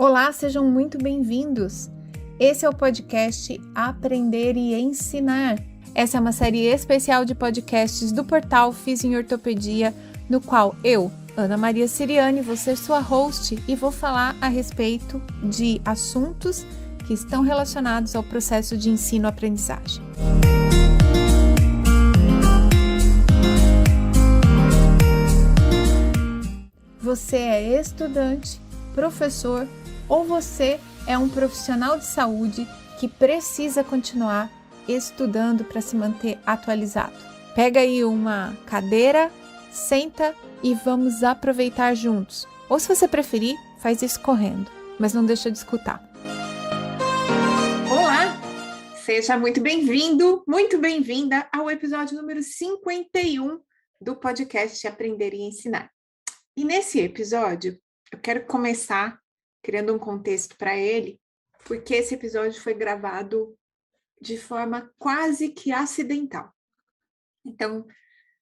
Olá, sejam muito bem-vindos! Esse é o podcast Aprender e Ensinar. Essa é uma série especial de podcasts do portal Fiz em Ortopedia, no qual eu, Ana Maria Siriani, vou ser sua host e vou falar a respeito de assuntos que estão relacionados ao processo de ensino-aprendizagem. Você é estudante, professor ou você é um profissional de saúde que precisa continuar estudando para se manter atualizado. Pega aí uma cadeira, senta e vamos aproveitar juntos. Ou se você preferir, faz isso correndo, mas não deixa de escutar. Olá! Seja muito bem-vindo, muito bem-vinda ao episódio número 51 do podcast Aprender e Ensinar. E nesse episódio, eu quero começar criando um contexto para ele, porque esse episódio foi gravado de forma quase que acidental. Então,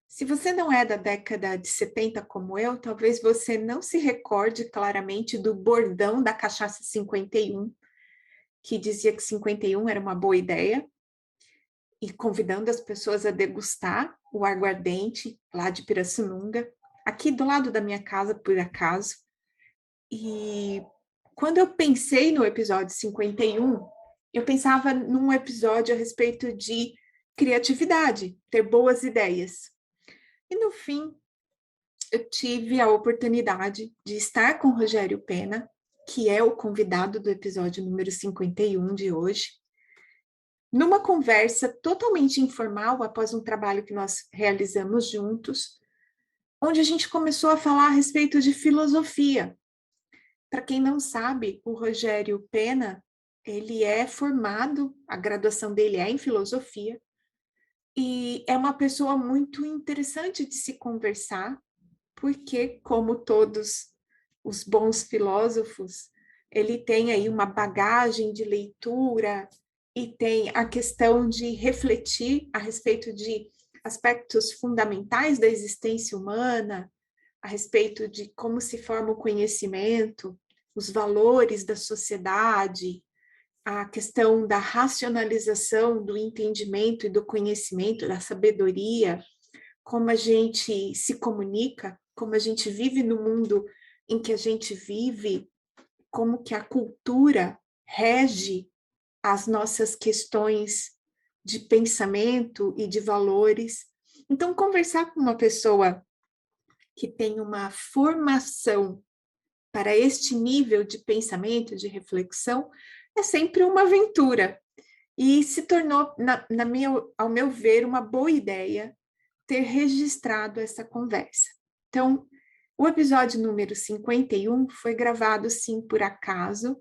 se você não é da década de 70 como eu, talvez você não se recorde claramente do bordão da cachaça 51, que dizia que 51 era uma boa ideia, e convidando as pessoas a degustar o aguardente lá de Pirassununga, aqui do lado da minha casa, por acaso. E quando eu pensei no episódio 51, eu pensava num episódio a respeito de criatividade, ter boas ideias. E no fim, eu tive a oportunidade de estar com o Rogério Pena, que é o convidado do episódio número 51 de hoje, numa conversa totalmente informal, após um trabalho que nós realizamos juntos, onde a gente começou a falar a respeito de filosofia. Para quem não sabe, o Rogério Pena, ele é formado, a graduação dele é em filosofia, e é uma pessoa muito interessante de se conversar, porque, como todos os bons filósofos, ele tem aí uma bagagem de leitura e tem a questão de refletir a respeito de aspectos fundamentais da existência humana, a respeito de como se forma o conhecimento, os valores da sociedade, a questão da racionalização do entendimento e do conhecimento, da sabedoria, como a gente se comunica, como a gente vive no mundo em que a gente vive, como que a cultura rege as nossas questões de pensamento e de valores. Então, conversar com uma pessoa que tem uma formação para este nível de pensamento, de reflexão, é sempre uma aventura. E se tornou, ao meu ver, uma boa ideia ter registrado essa conversa. Então, o episódio número 51 foi gravado, sim, por acaso.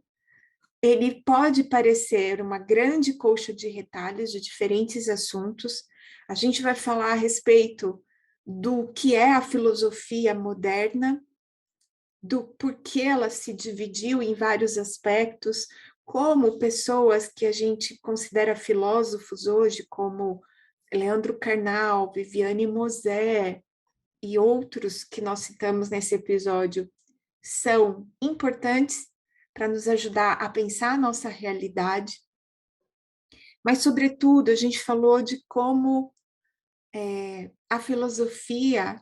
Ele pode parecer uma grande colcha de retalhos de diferentes assuntos. A gente vai falar a respeito do que é a filosofia moderna, do porquê ela se dividiu em vários aspectos, como pessoas que a gente considera filósofos hoje, como Leandro Carnal, Viviane Mosé e outros que nós citamos nesse episódio, são importantes para nos ajudar a pensar a nossa realidade. Mas, sobretudo, a gente falou de como a filosofia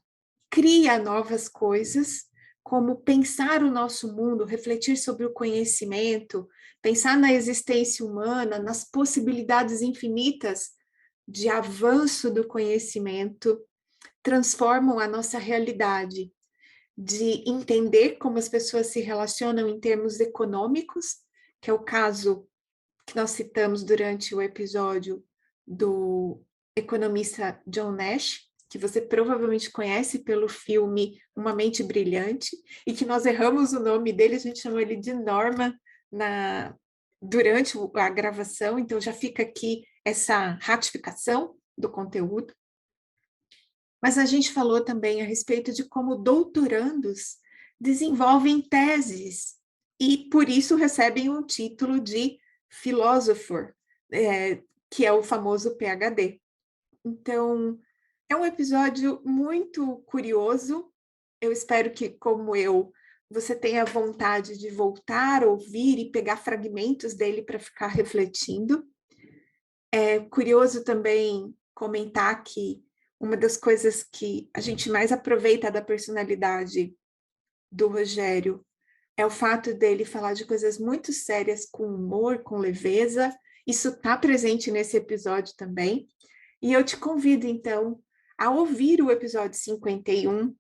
cria novas coisas, como pensar o nosso mundo, refletir sobre o conhecimento, pensar na existência humana, nas possibilidades infinitas de avanço do conhecimento, transformam a nossa realidade, de entender como as pessoas se relacionam em termos econômicos, que é o caso que nós citamos durante o episódio do economista John Nash, que você provavelmente conhece pelo filme Uma Mente Brilhante, e que nós erramos o nome dele, a gente chamou ele de Norman durante a gravação, então já fica aqui essa ratificação do conteúdo. Mas a gente falou também a respeito de como doutorandos desenvolvem teses e, por isso, recebem um título de philosopher, que é o famoso PhD. Então, é um episódio muito curioso. Eu espero que, como eu, você tenha vontade de voltar, ouvir e pegar fragmentos dele para ficar refletindo. É curioso também comentar que uma das coisas que a gente mais aproveita da personalidade do Rogério é o fato dele falar de coisas muito sérias com humor, com leveza. Isso está presente nesse episódio também. E eu te convido, então, a ouvir o episódio 51,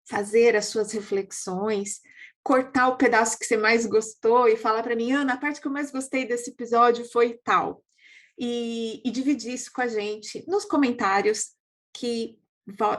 fazer as suas reflexões, cortar o pedaço que você mais gostou e falar para mim, Ana, a parte que eu mais gostei desse episódio foi tal. E dividir isso com a gente nos comentários, que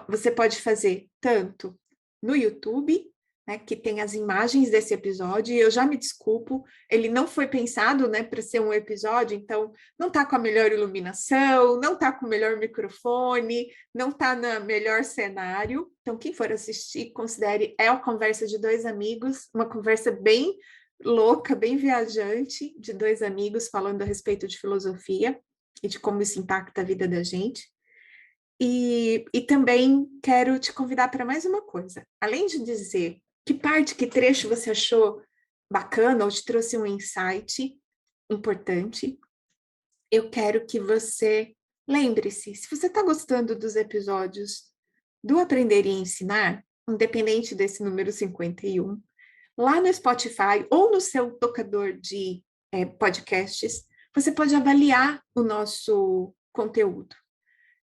você pode fazer tanto no YouTube, né, que tem as imagens desse episódio, e eu já me desculpo, ele não foi pensado, né, para ser um episódio, então não está com a melhor iluminação, não está com o melhor microfone, não está no melhor cenário. Então, quem for assistir, considere, é uma conversa de dois amigos, uma conversa bem louca, bem viajante, de dois amigos falando a respeito de filosofia e de como isso impacta a vida da gente. E também quero te convidar para mais uma coisa. Além de dizer que parte, que trecho você achou bacana ou te trouxe um insight importante, eu quero que você lembre-se, se você está gostando dos episódios do Aprender e Ensinar, independente desse número 51, lá no Spotify ou no seu tocador de podcasts, você pode avaliar o nosso conteúdo.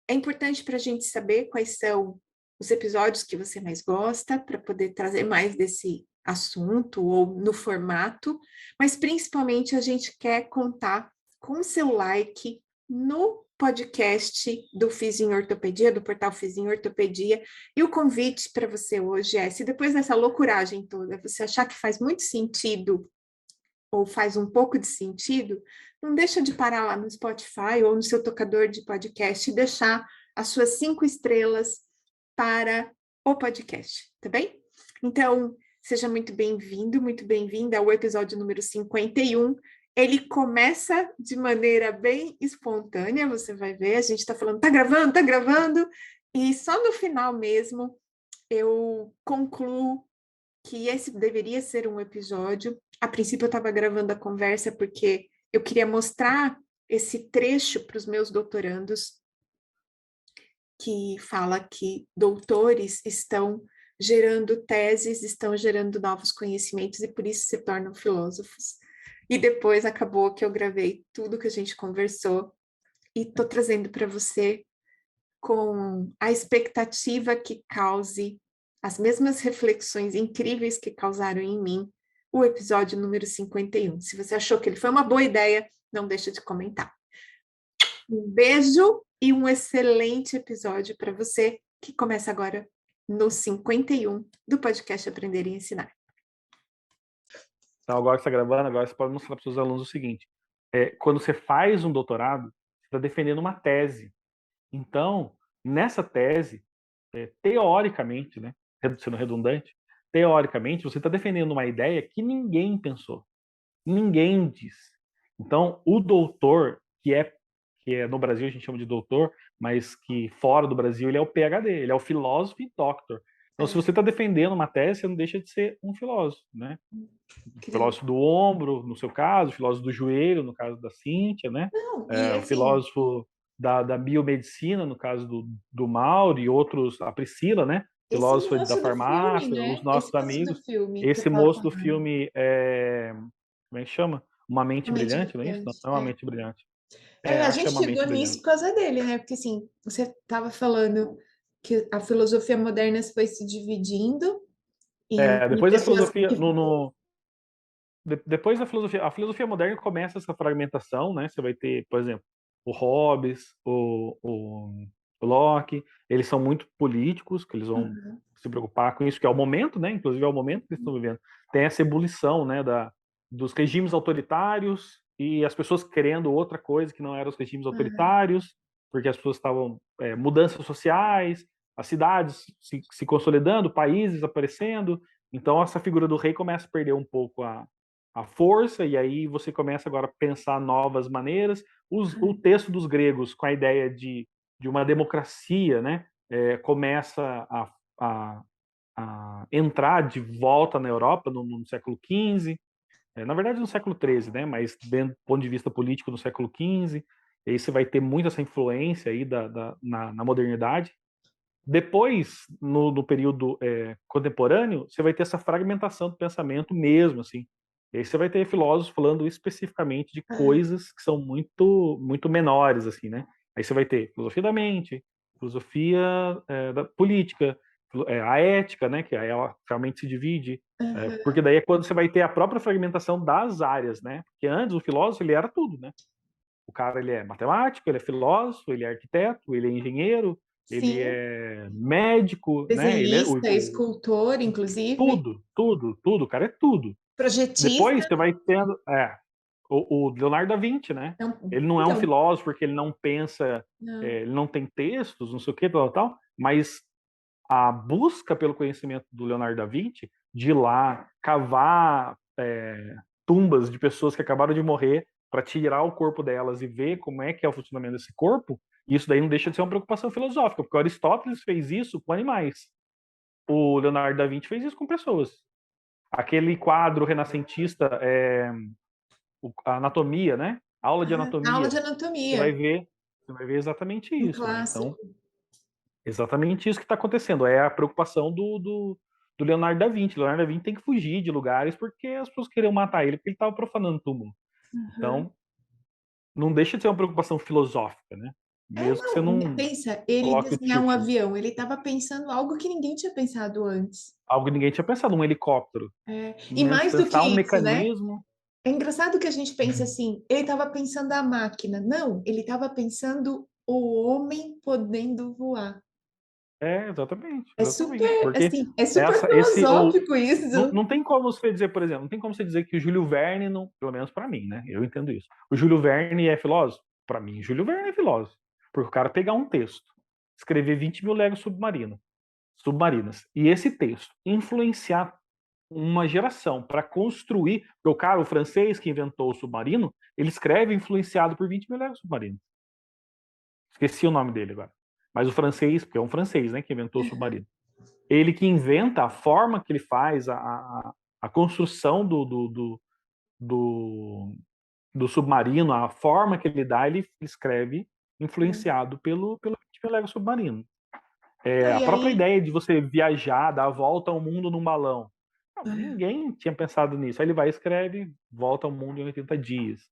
É importante para a gente saber quais são os episódios que você mais gosta, para poder trazer mais desse assunto ou no formato, mas principalmente a gente quer contar com o seu like no podcast do Fiz em Ortopedia, do portal Fiz em Ortopedia. E o convite para você hoje é, se depois dessa loucuragem toda, você achar que faz muito sentido ou faz um pouco de sentido, não deixa de parar lá no Spotify ou no seu tocador de podcast e deixar as suas 5 estrelas para o podcast, tá bem? Então, seja muito bem-vindo, muito bem-vinda ao episódio número 51. Ele começa de maneira bem espontânea, você vai ver, a gente está falando, tá gravando, e só no final mesmo eu concluo que esse deveria ser um episódio. A princípio, eu estava gravando a conversa porque eu queria mostrar esse trecho para os meus doutorandos, que fala que doutores estão gerando teses, estão gerando novos conhecimentos e por isso se tornam filósofos. E depois acabou que eu gravei tudo que a gente conversou e estou trazendo para você com a expectativa que cause as mesmas reflexões incríveis que causaram em mim o episódio número 51. Se você achou que ele foi uma boa ideia, não deixa de comentar. Um beijo e um excelente episódio para você, que começa agora no 51 do podcast Aprender e Ensinar. Então, agora que você está gravando, agora você pode mostrar para os seus alunos o seguinte: quando você faz um doutorado, você está defendendo uma tese. Então, nessa tese, teoricamente, né, sendo redundante, teoricamente, você está defendendo uma ideia que ninguém pensou, ninguém disse. Então, o doutor, que é no Brasil a gente chama de doutor, mas que fora do Brasil ele é o PhD, ele é o filósofo e doctor. Então, se você está defendendo uma tese, você não deixa de ser um filósofo, né? Filósofo do ombro, no seu caso, filósofo do joelho, no caso da Cíntia, né? Não, O filósofo da biomedicina, no caso do Mauro, e outros, a Priscila, né? esse Filósofa da moço do filme, farmácia, os né? nossos Esse moço do amigos. filme que eu Esse tava moço do falando. filme como é que chama? Uma Mente Uma mente Brilhante, não é isso? Não, brilhante. não é Uma Mente Brilhante. A Acho que é gente Uma chegou Mente nisso Brilhante. por causa dele, né? Porque assim, você estava falando que a filosofia moderna foi se dividindo em Depois da pessoas filosofia, que. depois da filosofia, a filosofia moderna começa essa fragmentação, né? Você vai ter, por exemplo, o Hobbes, o Locke, eles são muito políticos, que eles vão Uhum. se preocupar com isso, que é o momento, né? Inclusive é o momento que eles estão vivendo. Tem essa ebulição, né? Dos regimes autoritários e as pessoas querendo outra coisa que não eram os regimes Uhum. autoritários, porque as pessoas estavam mudanças sociais, as cidades se consolidando, países aparecendo. Então essa figura do rei começa a perder um pouco a força, e aí você começa agora a pensar novas maneiras. O texto dos gregos, com a ideia de uma democracia, né, começa a entrar de volta na Europa no século XV, na verdade no século XIII, né? Mas do ponto de vista político no século XV, e aí você vai ter muito essa influência aí na modernidade. Depois, no período contemporâneo, você vai ter essa fragmentação do pensamento mesmo, assim. E aí você vai ter filósofos falando especificamente de coisas que são muito, muito menores, assim, né? Aí você vai ter filosofia da mente, filosofia da política, a ética, né? Que aí ela realmente se divide. Porque daí é quando você vai ter a própria fragmentação das áreas, né? Porque antes o filósofo, ele era tudo, né? O cara, ele é matemático, ele é filósofo, ele é arquiteto, ele é engenheiro, ele Sim, é médico, né? Ele é desenhista, escultor, inclusive, tudo, tudo, tudo. O cara é tudo. Depois projetista. você vai tendo o Leonardo da Vinci, né? Ele não é um Então, filósofo porque ele não pensa, não. ele não tem textos, não sei o que, tal, mas a busca pelo conhecimento do Leonardo da Vinci, de ir lá cavar tumbas de pessoas que acabaram de morrer para tirar o corpo delas e ver como é que é o funcionamento desse corpo, isso daí não deixa de ser uma preocupação filosófica, porque Aristóteles fez isso com animais. O Leonardo da Vinci fez isso com pessoas. Aquele quadro renascentista, a anatomia, né? Aula de Aula anatomia. de Você vai anatomia, ver, você vai ver exatamente um isso, né? Então, clássico. exatamente isso que está acontecendo. É a preocupação do Leonardo da Vinci. Leonardo da Vinci tem que fugir de lugares porque as pessoas queriam matar ele porque ele estava profanando o túmulo. Uhum. Então, não deixa de ser uma preocupação filosófica, né? Mesmo que você Não, não pensa, ele coloque o desenhar um título. avião, ele estava pensando algo que ninguém tinha pensado antes. Algo que ninguém tinha pensado, um helicóptero. E mais do que Pensar um isso, né? mecanismo. É engraçado que a gente pensa assim, ele estava pensando a máquina. Não, ele estava pensando o homem podendo voar. Exatamente, É exatamente. super, Porque assim, é super ou filosófico não, isso. não tem como você dizer, por exemplo, não tem como você dizer que o Júlio Verne, não, pelo menos para mim, né? Eu entendo isso. O Júlio Verne é filósofo? Para mim, Júlio Verne é filósofo. Porque o cara pegar um texto, escrever 20 mil léguas submarinas, e esse texto influenciar uma geração para construir. Porque o cara, o francês que inventou o submarino, ele escreve influenciado por 20 mil léguas submarinas. Esqueci o nome dele agora. Mas o francês, porque é um francês, né, que inventou o submarino. Ele que inventa a forma que ele faz, a construção do, do submarino, a forma que ele dá, ele escreve influenciado pelo que leva o submarino. Não, A e própria aí, ideia de você viajar, dar a volta ao mundo num balão. Não, ninguém tinha pensado nisso. Aí ele vai e escreve Volta ao Mundo em 80 dias.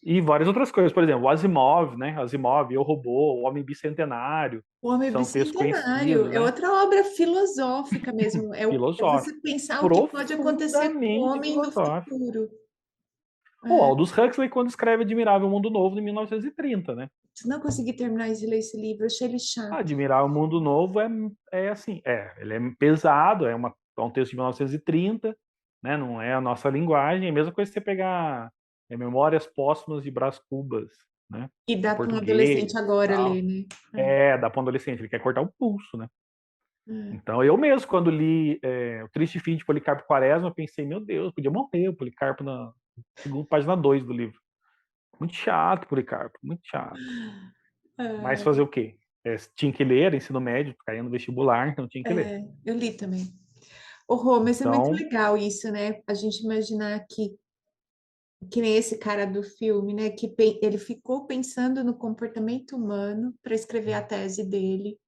E várias outras coisas. Por exemplo, o Asimov, né? Asimov, Eu, Robô, O Homem Bicentenário. o Homem São textos Bicentenário conhecidos, é né? outra obra filosófica mesmo. É Filosóficos. você pensar o que pode acontecer com o Profundamente homem no filosóficos. futuro. O É, Aldous Huxley, quando escreve Admirável Mundo Novo, em 1930, né? se não conseguir terminar de ler esse livro, eu achei ele chato. Admirável Mundo Novo é assim, ele é pesado, é um texto de 1930, né? Não é a nossa linguagem. É a mesma coisa que você pegar Memórias Póstumas de Brás Cubas, né? E Em dá para um português adolescente e agora ler, tal. né? Dá para um adolescente, ele quer cortar o pulso, né? É. Então, eu mesmo, quando li O Triste Fim de Policarpo Quaresma, eu pensei, meu Deus, podia morrer o Policarpo na segunda página 2 do livro. Muito chato, Policarpo, muito chato. Mas É, fazer o quê? Tinha que ler, era ensino médio, caía no vestibular, então tinha que ler. eu li também. Ô, Rô, mas é muito Então, legal isso, né? A gente imaginar que nem esse cara do filme, né? Que ele ficou pensando no comportamento humano para escrever a tese dele.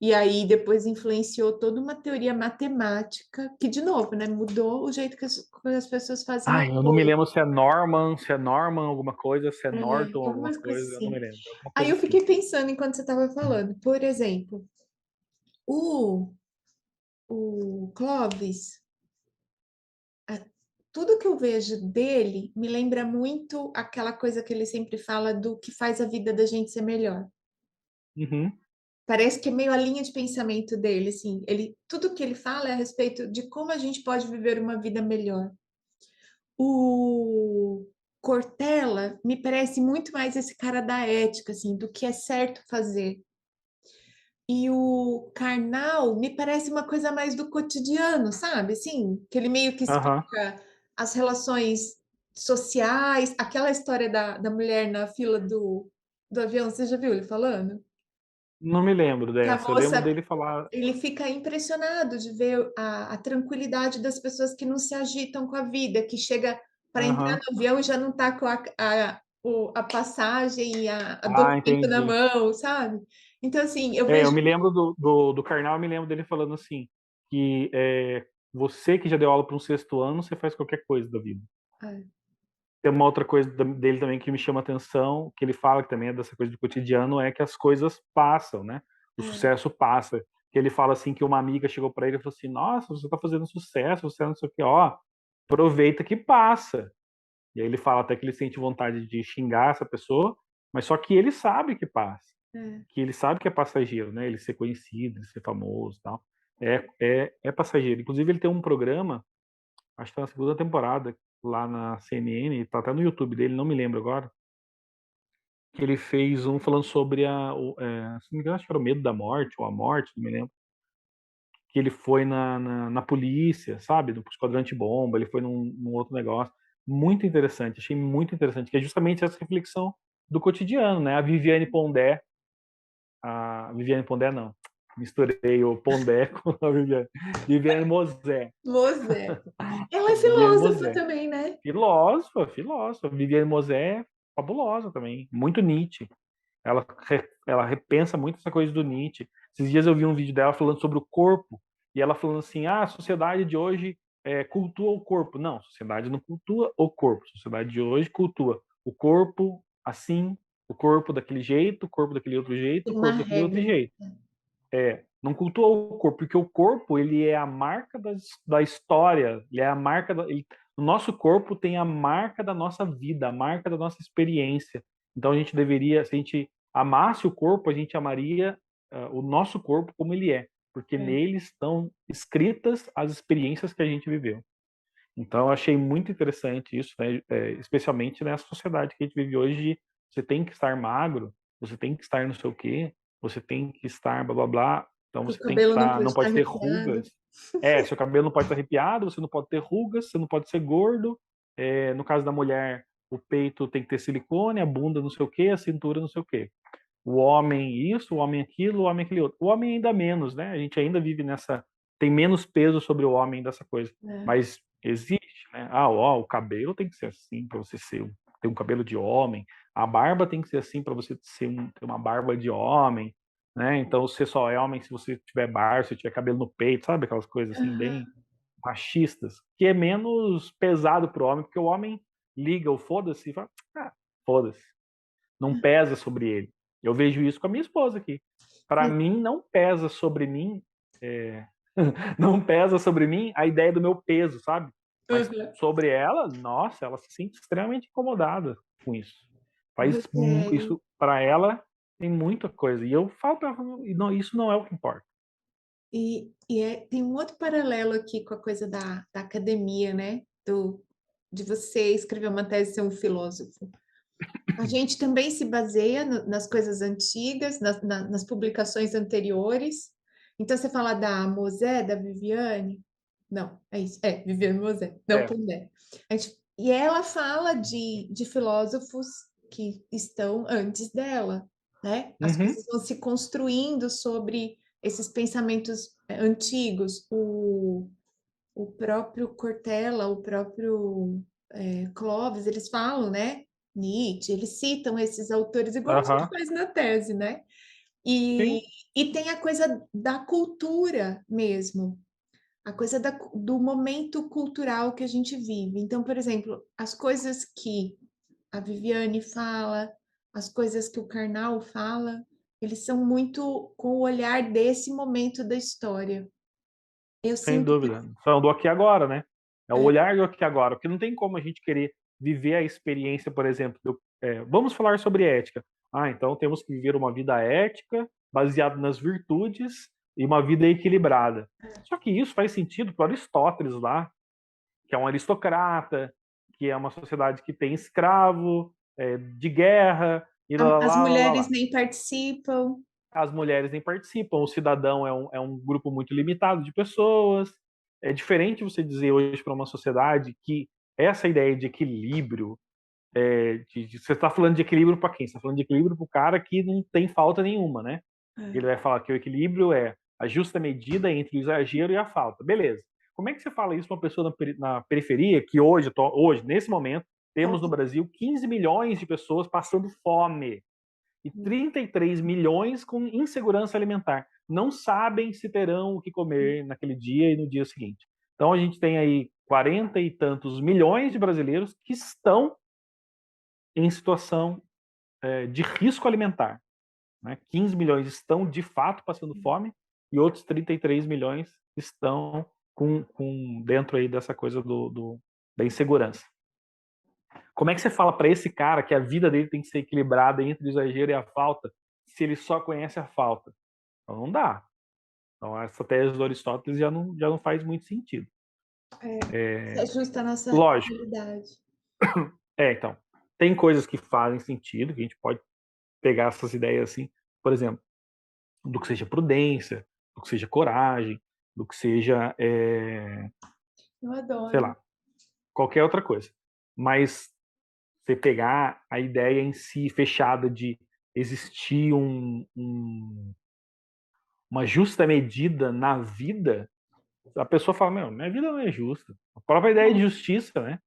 E aí depois influenciou toda uma teoria matemática, que, de novo, né? Mudou o jeito que as pessoas fazem as ai, eu não me coisas. lembro se é Norman alguma coisa, se é Norton alguma Algumas coisas coisa, eu não me assim. lembro. Alguma Aí coisa eu assim. fiquei pensando enquanto você estava falando. Por exemplo, o, o Clovis, a- tudo que eu vejo dele me lembra muito aquela coisa que ele sempre fala do que faz a vida da gente ser melhor. Uhum. Parece que é meio a linha de pensamento dele, assim, tudo que ele fala é a respeito de como a gente pode viver uma vida melhor. O Cortella me parece muito mais esse cara da ética, assim, do que é certo fazer. E o Karnal me parece uma coisa mais do cotidiano, sabe? Assim, que ele meio que Aham. explica as relações sociais, aquela história da mulher na fila do avião, você já viu ele falando? Não me lembro Que a dessa. Eu lembro moça, dele falar. ele fica impressionado de ver a tranquilidade das pessoas que não se agitam com a vida, que chega para entrar Aham. no avião e já não está com a passagem e a Ah, documento na entendi. mão, sabe? Então, assim, eu É, eu vejo. me lembro do Karnal, eu me lembro dele falando assim, que você que já deu aula para um sexto ano, você faz qualquer coisa da vida. É, Tem uma outra coisa dele também que me chama atenção, que ele fala que também é dessa coisa do cotidiano, é que as coisas passam, né? O é, sucesso passa. Que ele fala assim que uma amiga chegou para ele e falou assim: "Nossa, você tá fazendo sucesso, você não sei o quê, ó, aproveita que passa". E aí ele fala até que ele sente vontade de xingar essa pessoa, mas só que ele sabe que passa, é. que ele sabe que é passageiro, né? Ele ser conhecido, ele ser famoso, e tal. É passageiro. Inclusive ele tem um programa, acho que tá na segunda temporada, lá na CNN, tá até no YouTube dele, não me lembro agora, que ele fez um falando sobre se não me engano, acho que era o medo da morte, ou a morte, não me lembro, que ele foi na polícia, sabe, no esquadrão antibomba, ele foi num outro negócio. Muito interessante, achei muito interessante, que é justamente essa reflexão do cotidiano, né? A Viviane Pondé não, misturei o Pondé com a Viviane. Viviane Mosé. Mosé. Ela é Viviane filósofa Mosé. também, né? Filósofa, filósofa. Viviane Mosé é fabulosa também, muito Nietzsche. Ela repensa muito essa coisa do Nietzsche. Esses dias eu vi um vídeo dela falando sobre o corpo, e ela falando assim: a sociedade de hoje cultua o corpo. Não, a sociedade não cultua o corpo. A sociedade de hoje cultua o corpo assim, o corpo daquele jeito, o corpo daquele outro jeito, Tem o uma corpo daquele outro regra. jeito. Não cultua o corpo, porque o corpo ele é a marca da história, ele é a marca o nosso corpo tem a marca da nossa vida, a marca da nossa experiência. Então a gente deveria, se a gente amasse o corpo, a gente amaria o nosso corpo como ele é, porque É, nele estão escritas as experiências que a gente viveu. Então, eu achei muito interessante isso, né? Especialmente nessa sociedade que a gente vive hoje, você tem que estar magro, você tem que estar não sei o quê, você tem que estar blá blá blá, então que o você tem que cabelo não estar, pode não estar pode ter arrepiado. rugas. Seu cabelo não pode estar arrepiado, você não pode ter rugas, você não pode ser gordo. No caso da mulher, o peito tem que ter silicone, a bunda não sei o quê, a cintura não sei o quê. O homem isso, o homem aquilo, o homem aquele outro. O homem ainda menos, né? A gente ainda vive nessa. Tem menos peso sobre o homem dessa coisa. É. Mas existe, né? O cabelo tem que ser assim para você ter um cabelo de homem. A barba tem que ser assim para você ter uma barba de homem, né? Então você só é homem se você tiver barba, se tiver cabelo no peito, sabe? Aquelas coisas assim, bem Aham. machistas, que é menos pesado para o homem, porque o homem liga o foda-se e fala, foda-se, não pesa sobre ele. Eu vejo isso com a minha esposa aqui. Para mim, não pesa sobre mim, é, não pesa sobre mim a ideia do meu peso, sabe? Mas Aham. sobre ela, nossa, ela se sente extremamente incomodada com isso. Rogério. Isso para ela tem muita coisa. E eu falo para ela, não, isso não é o que importa. Tem um outro paralelo aqui com a coisa da academia, né? De você escrever uma tese e ser um filósofo. A gente também se baseia nas coisas antigas, nas publicações anteriores. Então, você fala da Mosé, da Viviane? Não, é isso. É, Viviane Mosé, não É. Pondé. E ela fala de filósofos que estão antes dela, né? As Uhum. coisas vão se construindo sobre esses pensamentos antigos. O próprio Cortella, o próprio Clovis, eles falam, né? Nietzsche, eles citam esses autores, igual a gente Aham. faz na tese, né? E, Sim, e tem a coisa da cultura mesmo, a coisa do momento cultural que a gente vive. Então, por exemplo, as coisas que a Viviane fala, as coisas que o Karnal fala, eles são muito com o olhar desse momento da história. Eu sem sinto que dúvida. São do aqui e agora, né? É o é, olhar do aqui e agora, porque não tem como a gente querer viver a experiência, por exemplo, vamos falar sobre ética. Então temos que viver uma vida ética, baseada nas virtudes e uma vida equilibrada. Só que isso faz sentido para Aristóteles lá, que é um aristocrata, que é uma sociedade que tem escravo, de guerra, e lá, as lá, lá, lá, mulheres lá. nem participam. As mulheres nem participam, o cidadão é um grupo muito limitado de pessoas. É diferente você dizer hoje para uma sociedade que essa ideia de equilíbrio, você está falando de equilíbrio para quem? Você está falando de equilíbrio para o cara que não tem falta nenhuma, né? Ele vai falar que o equilíbrio é a justa medida entre o exagero e a falta. Beleza. Como é que você fala isso para uma pessoa na periferia, que hoje, nesse momento, temos no Brasil 15 milhões de pessoas passando fome e 33 milhões com insegurança alimentar. Não sabem se terão o que comer naquele dia e no dia seguinte. Então a gente tem aí 40 e tantos milhões de brasileiros que estão em situação de risco alimentar. Né? 15 milhões estão de fato passando fome e outros 33 milhões estão dentro aí dessa coisa da insegurança. Como é que você fala para esse cara que a vida dele tem que ser equilibrada entre o exagero e a falta, se ele só conhece a falta? Então não dá. Então essa tese do Aristóteles já não faz muito sentido. Se ajusta a nossa Lógico. realidade. Então, tem coisas que fazem sentido, que a gente pode pegar essas ideias assim, por exemplo, do que seja prudência, do que seja coragem, do que seja, Eu adoro. sei lá, qualquer outra coisa. Mas você pegar a ideia em si fechada de existir uma justa medida na vida, a pessoa fala, meu, minha vida não é justa. A própria ideia de justiça, né?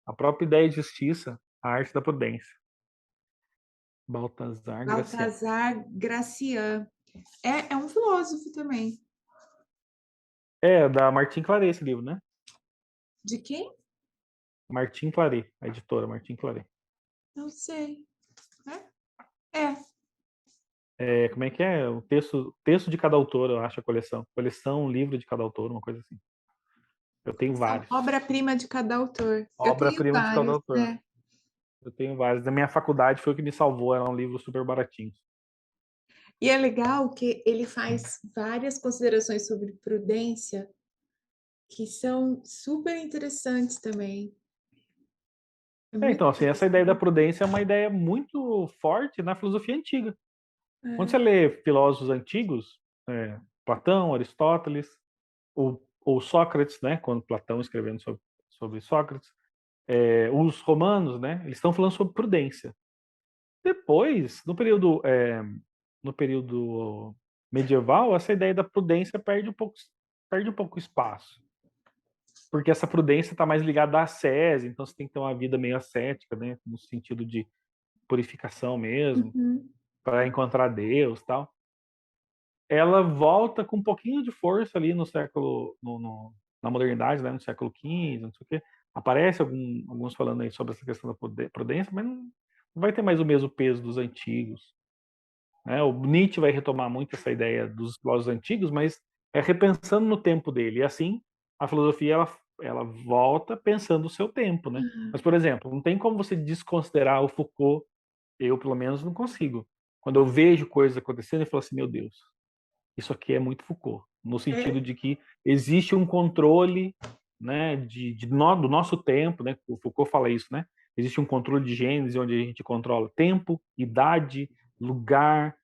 A própria ideia de justiça, a arte da prudência. Baltazar Gracian. É um filósofo também. Da Martin Claret esse livro, né? De quem? Martin Claret, a editora Martin Claret. Não sei. Como é que é? O texto de cada autor, eu acho, a coleção. Coleção, livro de cada autor, uma coisa assim. Eu tenho vários. Obra-prima de cada autor. Obra-prima de cada autor. Né? Eu tenho vários. Da minha faculdade foi o que me salvou, eram livros super baratinhos. E é legal que ele faz várias considerações sobre prudência que são super interessantes também. Então, assim, essa ideia da prudência é uma ideia muito forte na filosofia antiga. Quando você lê filósofos antigos, Platão, Aristóteles, ou Sócrates, né, quando Platão escrevendo sobre Sócrates, os romanos, né, eles estão falando sobre prudência. Depois, no período medieval, essa ideia da prudência perde um pouco espaço. Porque essa prudência está mais ligada à ascese, então você tem que ter uma vida meio ascética, né, no sentido de purificação mesmo, para encontrar Deus, tal. Ela volta com um pouquinho de força ali no século, na modernidade, né, no século XV, não sei o quê. Aparece alguns falando aí sobre essa questão da prudência, mas não vai ter mais o mesmo peso dos antigos. Né? O Nietzsche vai retomar muito essa ideia dos filósofos antigos, mas repensando no tempo dele. E assim, a filosofia ela volta pensando o seu tempo, né? Mas, por exemplo, não tem como você desconsiderar o Foucault. Eu, pelo menos, não consigo. Quando eu vejo coisas acontecendo, eu falo assim, meu Deus, isso aqui é muito Foucault. No sentido de que existe um controle, né, do nosso tempo, né? O Foucault fala isso, né? Existe um controle de gênese onde a gente controla tempo, idade, lugar,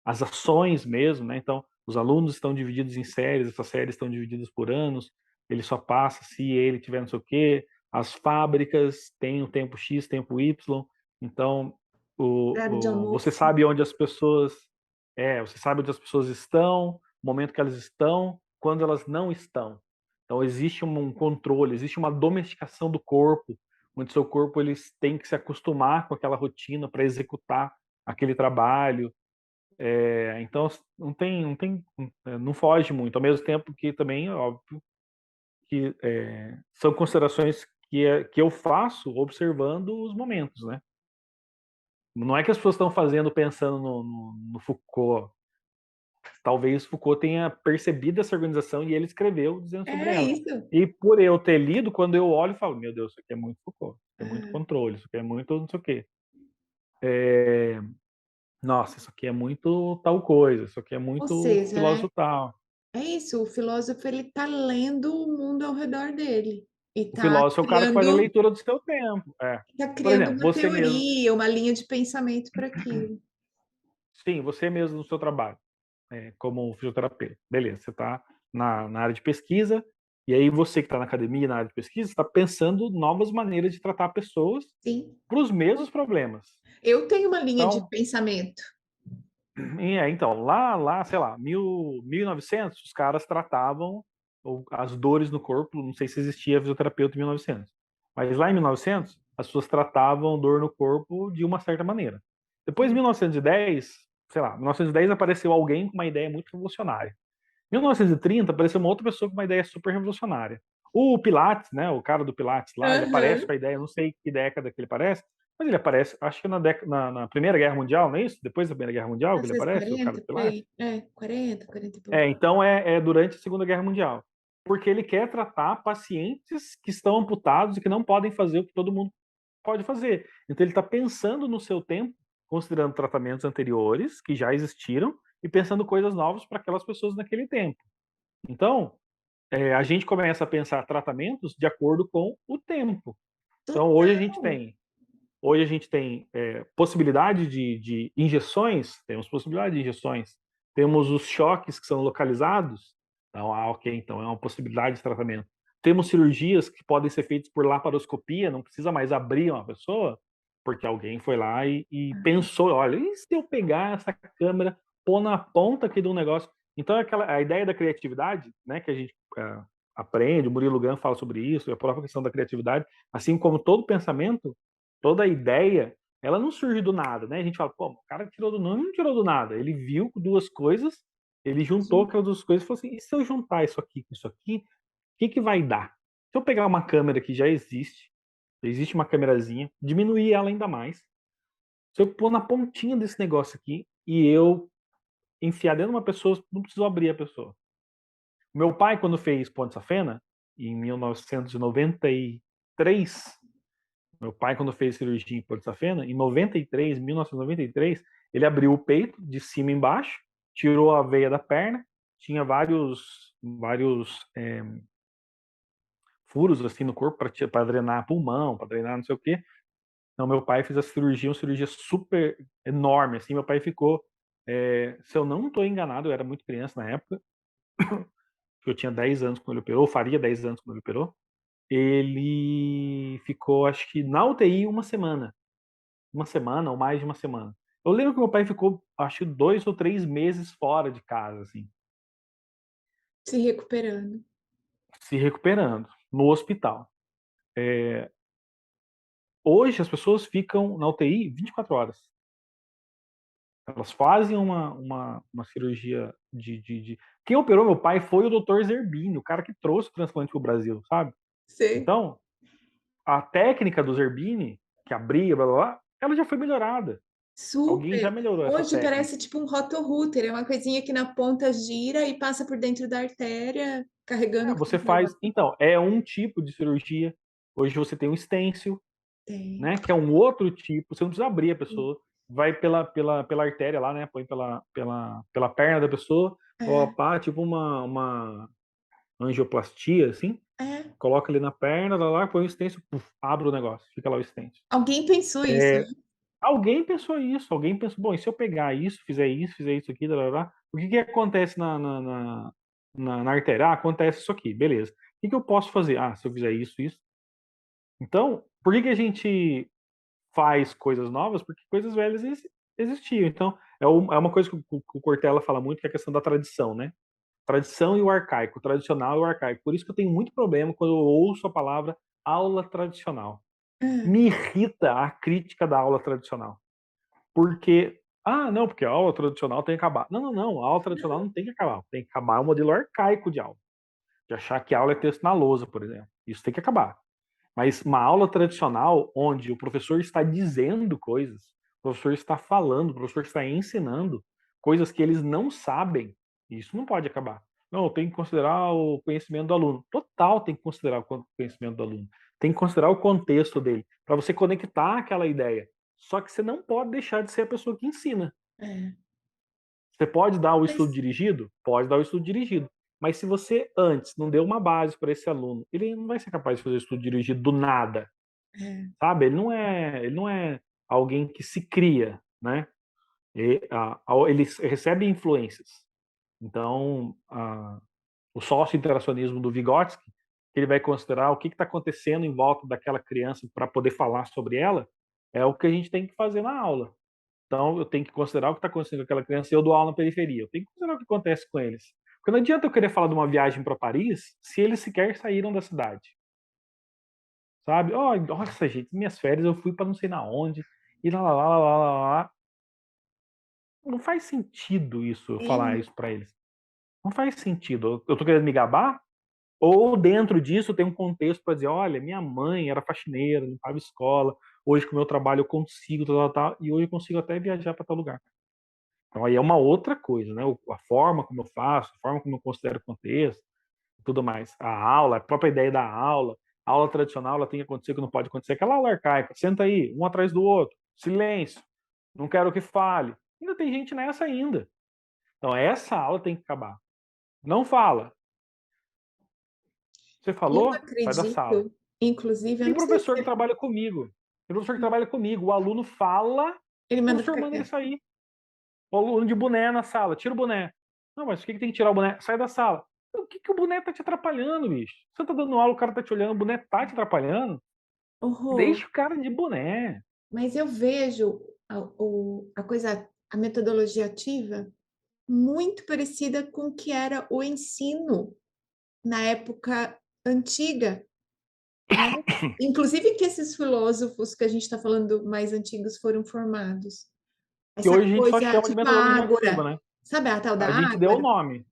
as ações mesmo, né? Então, os alunos estão divididos em séries, essas séries estão divididas por anos, ele só passa se ele tiver não sei o quê, as fábricas têm o tempo X, tempo Y, então você sabe onde as pessoas estão, o momento que elas estão, quando elas não estão. Então existe um controle, existe uma domesticação do corpo, onde seu corpo eles tem que se acostumar com aquela rotina para executar aquele trabalho. Então não foge muito. Ao mesmo tempo que também, óbvio, que são considerações que eu faço observando os momentos, né? Não é que as pessoas estão fazendo pensando no Foucault. Talvez Foucault tenha percebido essa organização e ele escreveu dizendo sobre ela. Isso. E por eu ter lido, quando eu olho, eu falo, meu Deus, isso aqui é muito Foucault, isso aqui é muito controle, isso aqui é muito não sei o quê. Nossa, isso aqui é muito tal coisa, isso aqui é muito filósofo tal. É isso, o filósofo ele está lendo o mundo ao redor dele. E O filósofo é o cara que faz a leitura do seu tempo. Está Por criando exemplo, uma você mesmo. teoria, uma linha de pensamento para aquilo. Sim, você mesmo no seu trabalho, como fisioterapeuta. Beleza, você está na área de pesquisa, e aí você que está na academia, na área de pesquisa, está pensando novas maneiras de tratar pessoas para os mesmos problemas. Eu tenho uma linha de pensamento. Então, lá, sei lá, 1900, os caras tratavam as dores no corpo, não sei se existia fisioterapeuta em 1900, mas lá em 1900, as pessoas tratavam dor no corpo de uma certa maneira. Depois de 1910, sei lá, 1910 apareceu alguém com uma ideia muito revolucionária. 1930 apareceu uma outra pessoa com uma ideia super revolucionária. O Pilates, né, o cara do Pilates lá, ele aparece Aham. com a ideia, não sei que década que ele aparece, mas ele aparece, acho que na Primeira Guerra Mundial, não é isso? Depois da Primeira Guerra Mundial que ele aparece, o cara 1940, do por Pilates? aí. 40 e pouco. Então é durante a Segunda Guerra Mundial. Porque ele quer tratar pacientes que estão amputados e que não podem fazer o que todo mundo pode fazer. Então ele está pensando no seu tempo, considerando tratamentos anteriores que já existiram e pensando coisas novas para aquelas pessoas naquele tempo. Então, a gente começa a pensar tratamentos de acordo com o tempo. Então, Total. hoje a gente tem possibilidade de injeções, temos possibilidade de injeções, temos os choques que são localizados, então, ok, então é uma possibilidade de tratamento. Temos cirurgias que podem ser feitas por laparoscopia, não precisa mais abrir uma pessoa, porque alguém foi lá e pensou, olha, e se eu pegar essa câmera, pôr na ponta aqui de um negócio? Então, a ideia da criatividade, né, que a gente aprende, o Murilo Gun fala sobre isso, a própria questão da criatividade, assim como todo pensamento, toda ideia, ela não surge do nada, né? A gente fala, pô, o cara tirou do nada, não tirou do nada. Ele viu duas coisas, ele juntou aquelas duas coisas e falou assim: e se eu juntar isso aqui com isso aqui, o que vai dar? Se eu pegar uma câmera que já existe uma câmerazinha, diminuir ela ainda mais, se eu pôr na pontinha desse negócio aqui e eu enfiar dentro de uma pessoa, não preciso abrir a pessoa. Meu pai, quando fez Ponte Safena, em 1993, meu pai, quando fez cirurgia em Porto Safena, em 93, 1993, ele abriu o peito de cima e embaixo, tirou a veia da perna, tinha vários furos assim no corpo para drenar pulmão, para drenar não sei o quê. Então, meu pai fez a cirurgia, uma cirurgia super enorme, assim, meu pai ficou, se eu não estou enganado, eu era muito criança na época, eu tinha 10 anos quando ele operou, faria 10 anos quando ele operou, ele ficou, acho que na UTI uma semana ou mais de uma semana. Eu lembro que meu pai ficou, acho que 2 ou 3 meses fora de casa, assim, Se recuperando. se recuperando no hospital. Hoje as pessoas ficam na UTI 24 horas. Elas fazem uma cirurgia Quem operou meu pai foi o Dr. Zerbini, o cara que trouxe o transplante para o Brasil, sabe? Sei. Então, a técnica do Zerbini, que abria, blá blá blá, ela já foi melhorada. Alguém já Super. melhorou essa Hoje técnica. parece tipo um roto-router, é uma coisinha que na ponta gira e passa por dentro da artéria, carregando o que Você tem que levar. faz. Então, é um tipo de cirurgia. Hoje você tem um stencil, Tem. né? Que é um outro tipo. Você não precisa abrir a pessoa. Vai pela artéria lá, né? Põe pela perna da pessoa. Ó, É, pá, tipo uma angioplastia, assim. é. Coloca ali na perna, lá, põe o stencil, puf, abre o negócio. Fica lá o stencil. Alguém pensou isso, né? Alguém pensou isso. Alguém pensou, bom, e se eu pegar isso, fizer isso aqui, o que acontece na artéria? Ah, acontece isso aqui, beleza. O que eu posso fazer? Ah, se eu fizer isso. Então, por que a gente faz coisas novas? Porque coisas velhas existiam. Então, é uma coisa que o Cortella fala muito, que é a questão da tradição, né? Tradição e o arcaico, o tradicional e o arcaico. Por isso que eu tenho muito problema quando eu ouço a palavra aula tradicional. É, Me irrita a crítica da aula tradicional. Porque, não, porque a aula tradicional tem que acabar. Não, não, não, a aula tradicional não tem que acabar. Tem que acabar o modelo arcaico de aula. De achar que a aula é texto na lousa, por exemplo. Isso tem que acabar. Mas uma aula tradicional, onde o professor está dizendo coisas, o professor está falando, o professor está ensinando coisas que eles não sabem, isso não pode acabar. Não, tem que considerar o conhecimento do aluno. Total tem que considerar o conhecimento do aluno. Tem que considerar o contexto dele, para você conectar aquela ideia. Só que você não pode deixar de ser a pessoa que ensina. é. Você pode dar o estudo Mas, dirigido? Pode dar o estudo dirigido. Mas se você antes não deu uma base para esse aluno, ele não vai ser capaz de fazer o estudo dirigido do nada, é. sabe? Ele não é alguém que se cria, né? Ele recebe influências. Então, o sócio-interacionismo do Vygotsky, que ele vai considerar o que está acontecendo em volta daquela criança para poder falar sobre ela, é o que a gente tem que fazer na aula. Então, eu tenho que considerar o que está acontecendo com aquela criança e eu dou aula na periferia. Eu tenho que considerar o que acontece com eles. Porque não adianta eu querer falar de uma viagem para Paris se eles sequer saíram da cidade. Sabe? Oh, nossa, gente, minhas férias eu fui para não sei na onde, e lá, lá, lá, lá, lá, lá. Lá. Não faz sentido isso, eu falar Sim. isso para eles. Não faz sentido. Eu tô querendo me gabar? Ou dentro disso tem um contexto para dizer, olha, minha mãe era faxineira, limpava escola, hoje com o meu trabalho eu consigo, tal, tal, tal, e hoje eu consigo até viajar para tal lugar. Então aí é uma outra coisa, né? A forma como eu faço, a forma como eu considero o contexto, tudo mais. A aula, a própria ideia da aula, a aula tradicional, ela tem que acontecer, o que não pode acontecer. Aquela aula arcaica, senta aí, um atrás do outro, silêncio, não quero que fale. Ainda tem gente nessa ainda. Então essa aula tem que acabar. Não fala. Você Eu falou? Sai da sala. acredito, inclusive, eu Tem não sei professor se que trabalha comigo. Tem professor que trabalha comigo. O aluno fala, ele o manda professor ficar manda ele quieto. sair. O aluno de boné na sala, tira o boné. Não, mas por que tem que tirar o boné? Sai da sala. O que o boné tá te atrapalhando, bicho? Você tá dando aula, o cara tá te olhando, o boné tá te atrapalhando? Horror. Deixa o cara de boné. Mas eu vejo a coisa, a metodologia ativa muito parecida com o que era o ensino na época antiga, né? Inclusive que esses filósofos que a gente está falando mais antigos foram formados. Que Essa hoje a gente só coisa, chama de tipo a metodologia ativa, ágora, né? sabe a tal da A gente deu o ágora? nome.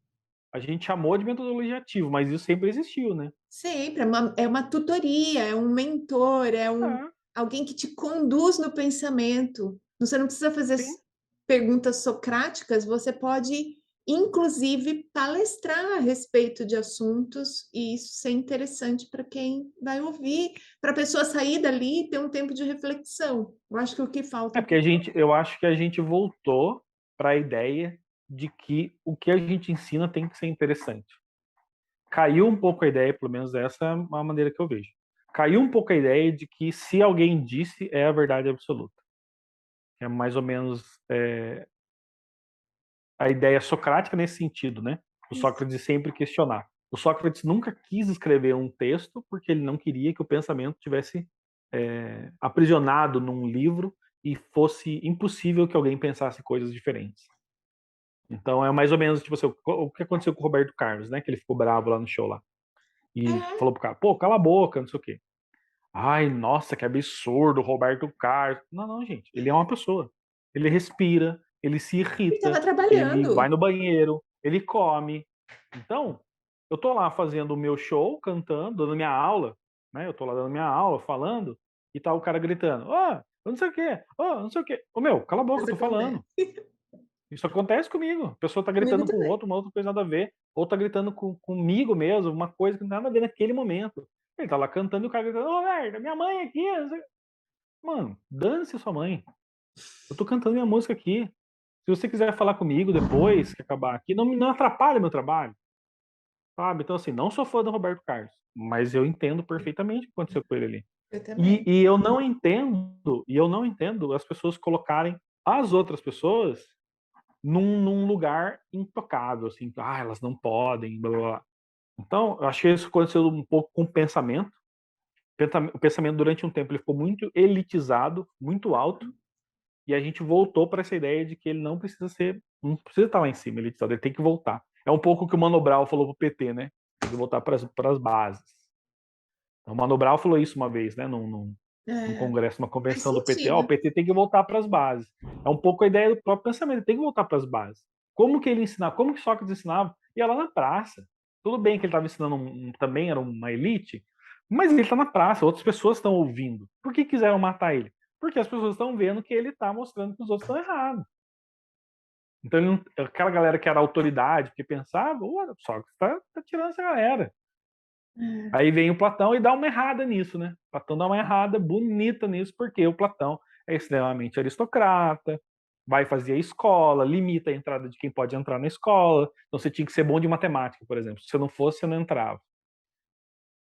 A gente chamou de metodologia ativa, mas isso sempre existiu, né? Sempre, é uma tutoria, é um mentor, É, alguém que te conduz no pensamento. Você não precisa fazer sim. perguntas socráticas, você pode, inclusive, palestrar a respeito de assuntos e isso ser interessante para quem vai ouvir, para a pessoa sair dali e ter um tempo de reflexão. Eu acho que o que falta É um porque pouco. eu acho que a gente voltou para a ideia de que o que a gente ensina tem que ser interessante. Caiu um pouco a ideia, pelo menos essa é a maneira que eu vejo. Caiu um pouco a ideia de que se alguém disse é a verdade absoluta. É mais ou menos a ideia socrática nesse sentido, né? O Isso. Sócrates sempre questionar. O Sócrates nunca quis escrever um texto porque ele não queria que o pensamento tivesse aprisionado num livro e fosse impossível que alguém pensasse coisas diferentes. Então é mais ou menos tipo assim, o que aconteceu com o Roberto Carlos, né? Que ele ficou bravo lá no show lá. E É, falou pro cara, pô, cala a boca, não sei o quê. Ai, nossa, que absurdo, Roberto Carlos. Não, não, gente. Ele é uma pessoa. Ele respira, ele se ele estava irrita, ele vai trabalhando. no banheiro, ele come. Então, eu tô lá fazendo o meu show, cantando, dando minha aula, né? Eu tô lá dando minha aula, falando, e tá o cara gritando, ó, eu não sei o quê, ó, não sei o quê. Ô, meu, cala a boca, eu Isso tô falando. acontece. Isso acontece comigo. A pessoa tá Comigo gritando com o também. outro, uma outra coisa nada a ver, ou tá gritando comigo mesmo, uma coisa que não tem nada a ver naquele momento. Ele tá lá cantando e o cara gritando, ô, merda, minha mãe aqui, não sei. Mano, dane-se sua mãe. Eu tô cantando minha música aqui. Se você quiser falar comigo depois que acabar aqui, não atrapalha meu trabalho, sabe? Então, assim, não sou fã do Roberto Carlos, mas eu entendo perfeitamente o que aconteceu com ele ali. Eu também. E eu não entendo as pessoas colocarem as outras pessoas num lugar intocável, assim, elas não podem, blá blá blá. Então, eu acho que isso aconteceu um pouco com o pensamento. O pensamento durante um tempo ele ficou muito elitizado, muito alto, e a gente voltou para essa ideia de que ele não precisa estar lá em cima, elitizado, ele tem que voltar. É um pouco o que o Mano Brown falou pro PT, né? Tem que voltar para as bases. Então, o Mano Brown falou isso uma vez, né? Num É, congresso, uma faz convenção do PT. Ó, o sentido. PT tem que voltar para as bases. É um pouco a ideia do próprio pensamento, ele tem que voltar para as bases. Como que ele ensinava? Como que Sócrates ensinava? Ia lá na praça. Tudo bem que ele estava ensinando também era uma elite, mas ele está na praça, outras pessoas estão ouvindo. Por que quiseram matar ele? Porque as pessoas estão vendo que ele está mostrando que os outros estão errados. Então, aquela galera que era autoridade, que pensava, o Sócrates tá tirando essa galera. É. Aí vem o Platão e dá uma errada nisso, né? O Platão dá uma errada bonita nisso, porque o Platão é extremamente aristocrata, vai fazer a escola, limita a entrada de quem pode entrar na escola. Então você tinha que ser bom de matemática, por exemplo. Se você não fosse, você não entrava.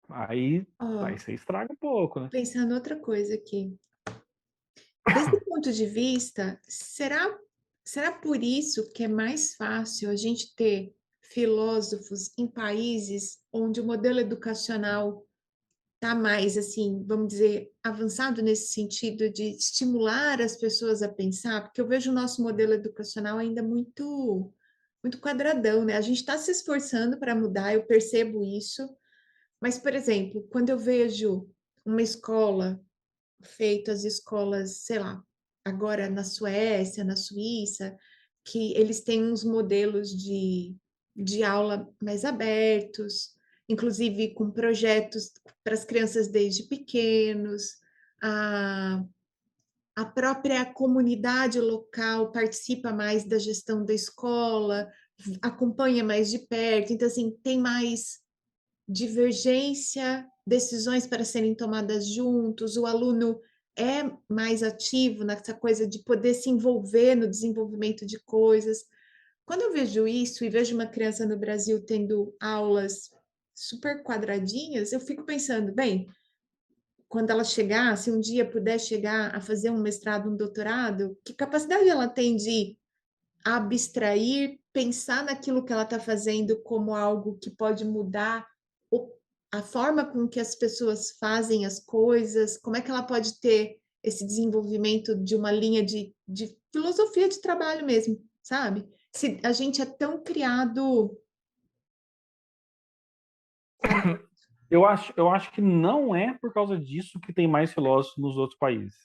Aí, Ó, aí você estraga um pouco, né? pensando outra coisa aqui. Desse ponto de vista, será por isso que é mais fácil a gente ter filósofos em países onde o modelo educacional está mais, assim, vamos dizer, avançado nesse sentido de estimular as pessoas a pensar? Porque eu vejo o nosso modelo educacional ainda muito quadradão, né? A gente está se esforçando para mudar, eu percebo isso, mas, por exemplo, quando eu vejo uma escola feito as escolas, sei lá, agora na Suécia, na Suíça, que eles têm uns modelos de aula mais abertos, inclusive com projetos para as crianças desde pequenos, a, a própria comunidade local participa mais da gestão da escola, acompanha mais de perto, então, assim, tem mais divergência, decisões para serem tomadas juntos, o aluno é mais ativo nessa coisa de poder se envolver no desenvolvimento de coisas. Quando eu vejo isso e vejo uma criança no Brasil tendo aulas super quadradinhas, eu fico pensando, bem, quando ela chegar, se um dia puder chegar a fazer um mestrado, um doutorado, que capacidade ela tem de abstrair, pensar naquilo que ela está fazendo como algo que pode mudar o, a forma com que as pessoas fazem as coisas, como é que ela pode ter esse desenvolvimento de uma linha de filosofia de trabalho mesmo, sabe? Se a gente é tão criado, sabe? Eu acho que não é por causa disso que tem mais filósofos nos outros países.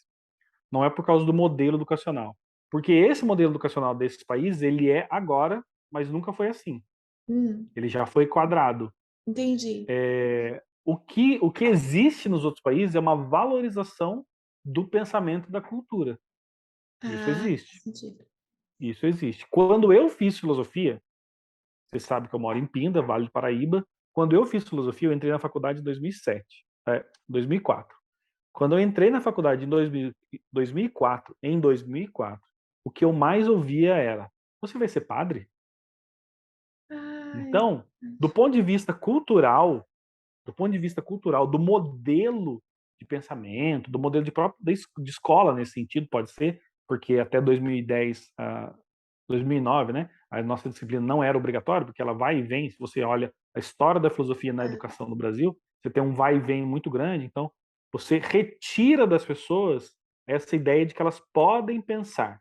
Não é por causa do modelo educacional. Porque esse modelo educacional desses países, ele é agora, mas nunca foi assim. Ele já foi quadrado. Entendi. O que existe nos outros países é uma valorização do pensamento da cultura. Isso Ah, faz existe. sentido. Isso existe. Quando eu fiz filosofia, você sabe que eu moro em Pinda, Vale do Paraíba. Quando eu fiz filosofia, eu entrei na faculdade em 2007, 2004. Quando eu entrei na faculdade em 2004, o que eu mais ouvia era: você vai ser padre? Ah, é Então, do verdade. ponto de vista cultural, do modelo de pensamento, do modelo de escola nesse sentido, pode ser, porque até 2010, 2009, né, a nossa disciplina não era obrigatória, porque ela vai e vem. Se você olha a história da filosofia na É, educação no Brasil, você tem um vai e vem muito grande. Então, você retira das pessoas essa ideia de que elas podem pensar.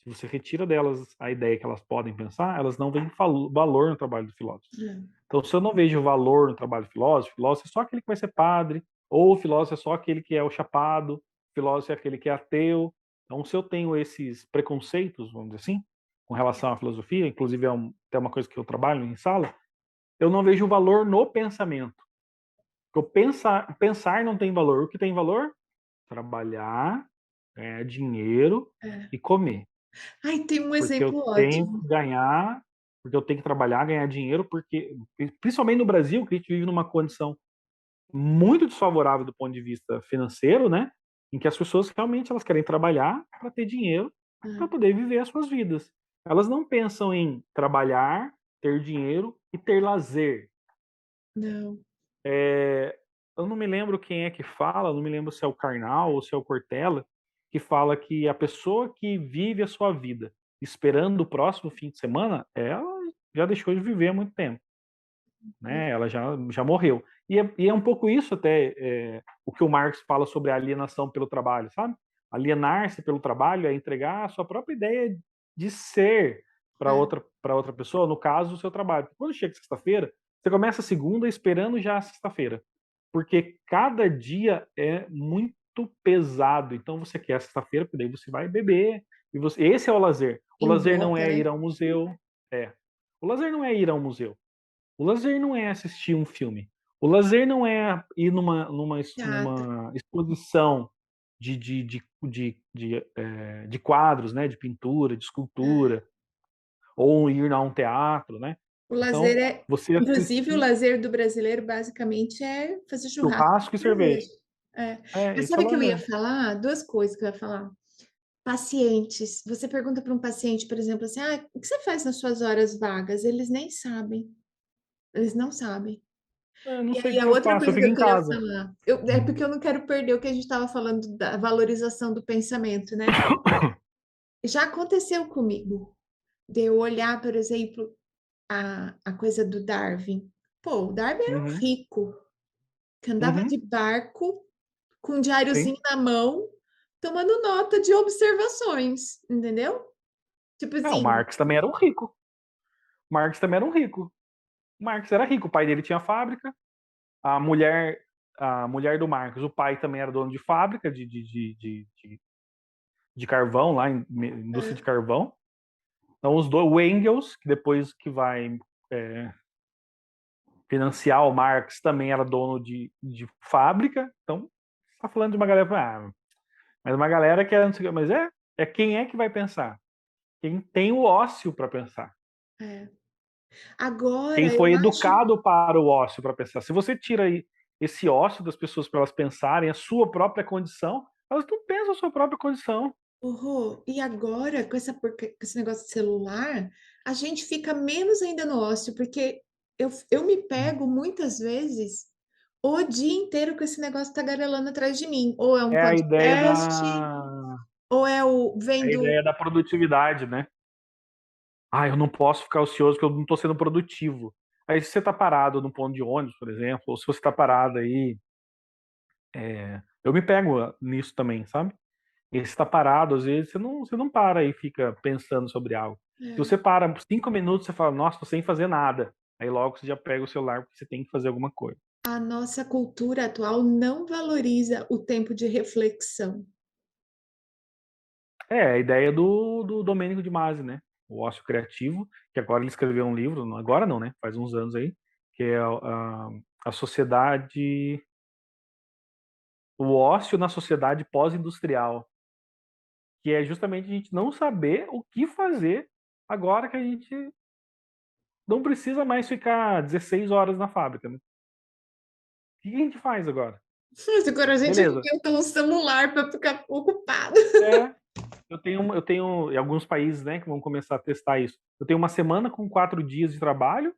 Se você retira delas a ideia que elas podem pensar, elas não veem valor no trabalho do filósofo. é. Então, se eu não vejo valor no trabalho do filósofo, filósofo é só aquele que vai ser padre, ou o filósofo é só aquele que é o chapado, filósofo é aquele que é ateu. Então, se eu tenho esses preconceitos, vamos dizer assim, com relação à filosofia, inclusive é até uma coisa que eu trabalho em sala, eu não vejo valor no pensamento. Porque pensar não tem valor. O que tem valor? Trabalhar, ganhar dinheiro É. e comer. Ai, tem um Porque eu exemplo tenho ótimo. que ganhar, porque eu tenho que trabalhar, ganhar dinheiro, porque, principalmente no Brasil, que a gente vive numa condição muito desfavorável do ponto de vista financeiro, né? Em que as pessoas realmente elas querem trabalhar para ter dinheiro para É. poder viver as suas vidas. Elas não pensam em trabalhar, ter dinheiro e ter lazer. Não. Eu não me lembro quem é que fala, não me lembro se é o Karnal ou se é o Cortella, que fala que a pessoa que vive a sua vida esperando o próximo fim de semana, ela já deixou de viver há muito tempo, né? Ela já morreu. E é um pouco isso até o que o Marx fala sobre a alienação pelo trabalho, sabe? Alienar-se pelo trabalho é entregar a sua própria ideia de ser É. para outra pessoa, no caso, o seu trabalho. Quando chega sexta-feira, você começa a segunda esperando já a sexta-feira, porque cada dia é muito pesado. Então você quer a sexta-feira, porque daí você vai beber. Esse é o lazer. O lazer não Emboca, é ir né? ao museu. É. O lazer não é ir ao museu. O lazer não é assistir um filme. O lazer não é ir Teatro. numa exposição de quadros, né, de pintura, de É. escultura, ou ir a um teatro, né? O lazer Então, é. você Inclusive, o assistir lazer do brasileiro basicamente é fazer churrasco churrasco e e cerveja. cerveja. É. Mas Esse é o sabe o que eu ia lazer. falar? Duas coisas que eu ia falar. Pacientes. Você pergunta para um paciente, por exemplo, assim: ah, o que você faz nas suas horas vagas? Eles nem sabem. Eles não sabem. Eu não E sei aí, o a que eu outra faço, eu coisa que fico eu em queria casa. falar, é porque eu não quero perder o que a gente estava falando da valorização do pensamento, né? Já aconteceu comigo, de eu olhar, por exemplo, a coisa do Darwin. Pô, o Darwin era um Uhum. rico. que andava Uhum, de barco, com um sim. diáriozinho na mão, tomando nota de observações, entendeu? Tipo É, o assim, Marx também era um rico. Marx também era um rico. Marx era rico, o pai dele tinha fábrica, a mulher, a mulher do Marx, o pai também era dono de fábrica de carvão, lá, indústria de é, carvão. Então, os dois, o Engels, que depois que vai é, financiar o Marx, também era dono de fábrica. Então, está falando de uma galera, mas uma galera que era, não sei o quê, mas é quem é que vai pensar? Quem tem o ócio para pensar. é. Quem Agora, eu foi acho, educado para o ócio para pensar. Se você tira aí esse ócio das pessoas para elas pensarem a sua própria condição, elas não pensam a sua própria condição. e agora, com esse negócio de celular, a gente fica menos ainda no ócio, porque eu me pego muitas vezes o dia inteiro com esse negócio tagarelando atrás de mim. Ou é um É podcast, ou é o a vendo. ideia da produtividade, né? Ah, eu não posso ficar ocioso porque eu não estou sendo produtivo. Aí se você está parado no ponto de ônibus, por exemplo, ou se você está parado aí, eu me pego nisso também, sabe? E você está parado, às vezes você não para e fica pensando sobre algo. Se É, você para 5 minutos, você fala, nossa, tô sem fazer nada. Aí logo você já pega o celular porque você tem que fazer alguma coisa. a nossa cultura atual não valoriza o tempo de reflexão. É, a ideia do Domênico de Masi, né? O ócio criativo, que agora ele escreveu um livro, agora não, né? Faz uns anos aí, que é a sociedade, o ócio na sociedade pós-industrial, que é justamente a gente não saber o que fazer agora que a gente não precisa mais ficar 16 horas na fábrica, né? O que a gente faz agora? Agora a gente Beleza. inventa um celular para ficar ocupado. É, eu tenho em alguns países, né, que vão começar a testar isso. Eu tenho uma semana com 4 dias de trabalho.